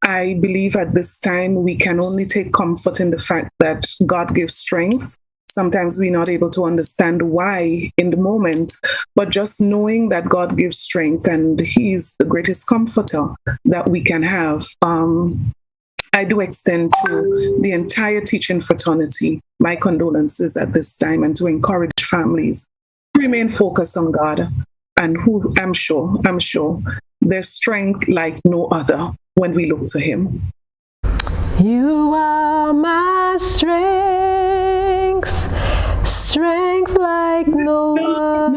I believe at this time we can only take comfort in the fact that God gives strength. Sometimes we're not able to understand why in the moment, but just knowing that God gives strength and He's the greatest comforter that we can have. I do extend to the entire teaching fraternity my condolences at this time and to encourage families remain focused on God, and who I'm sure there's strength like no other when we look to Him. You are my strength, strength like no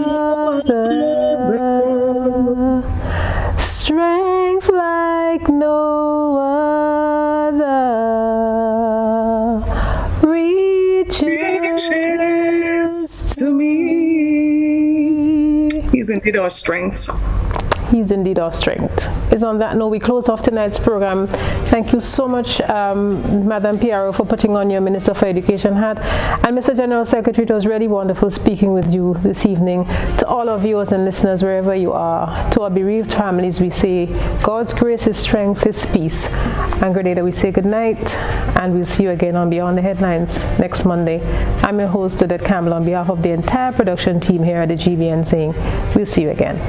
other, strength like no other, reaches to me. He's indeed our strength. He's indeed our strength. It's on that note we close off tonight's program. Thank you so much, Madam Pierre, for putting on your Minister for Education hat. And Mr. General Secretary, it was really wonderful speaking with you this evening. To all our viewers and listeners, wherever you are, to our bereaved families, we say God's grace, His strength, His peace. And Grenada, we say good night, and we'll see you again on Beyond the Headlines next Monday. I'm your host, Odette Campbell, on behalf of the entire production team here at the GBN, saying we'll see you again.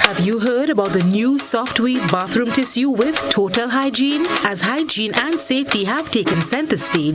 Have you heard about the new Software bathroom tissue with total hygiene? As hygiene and safety have taken center stage,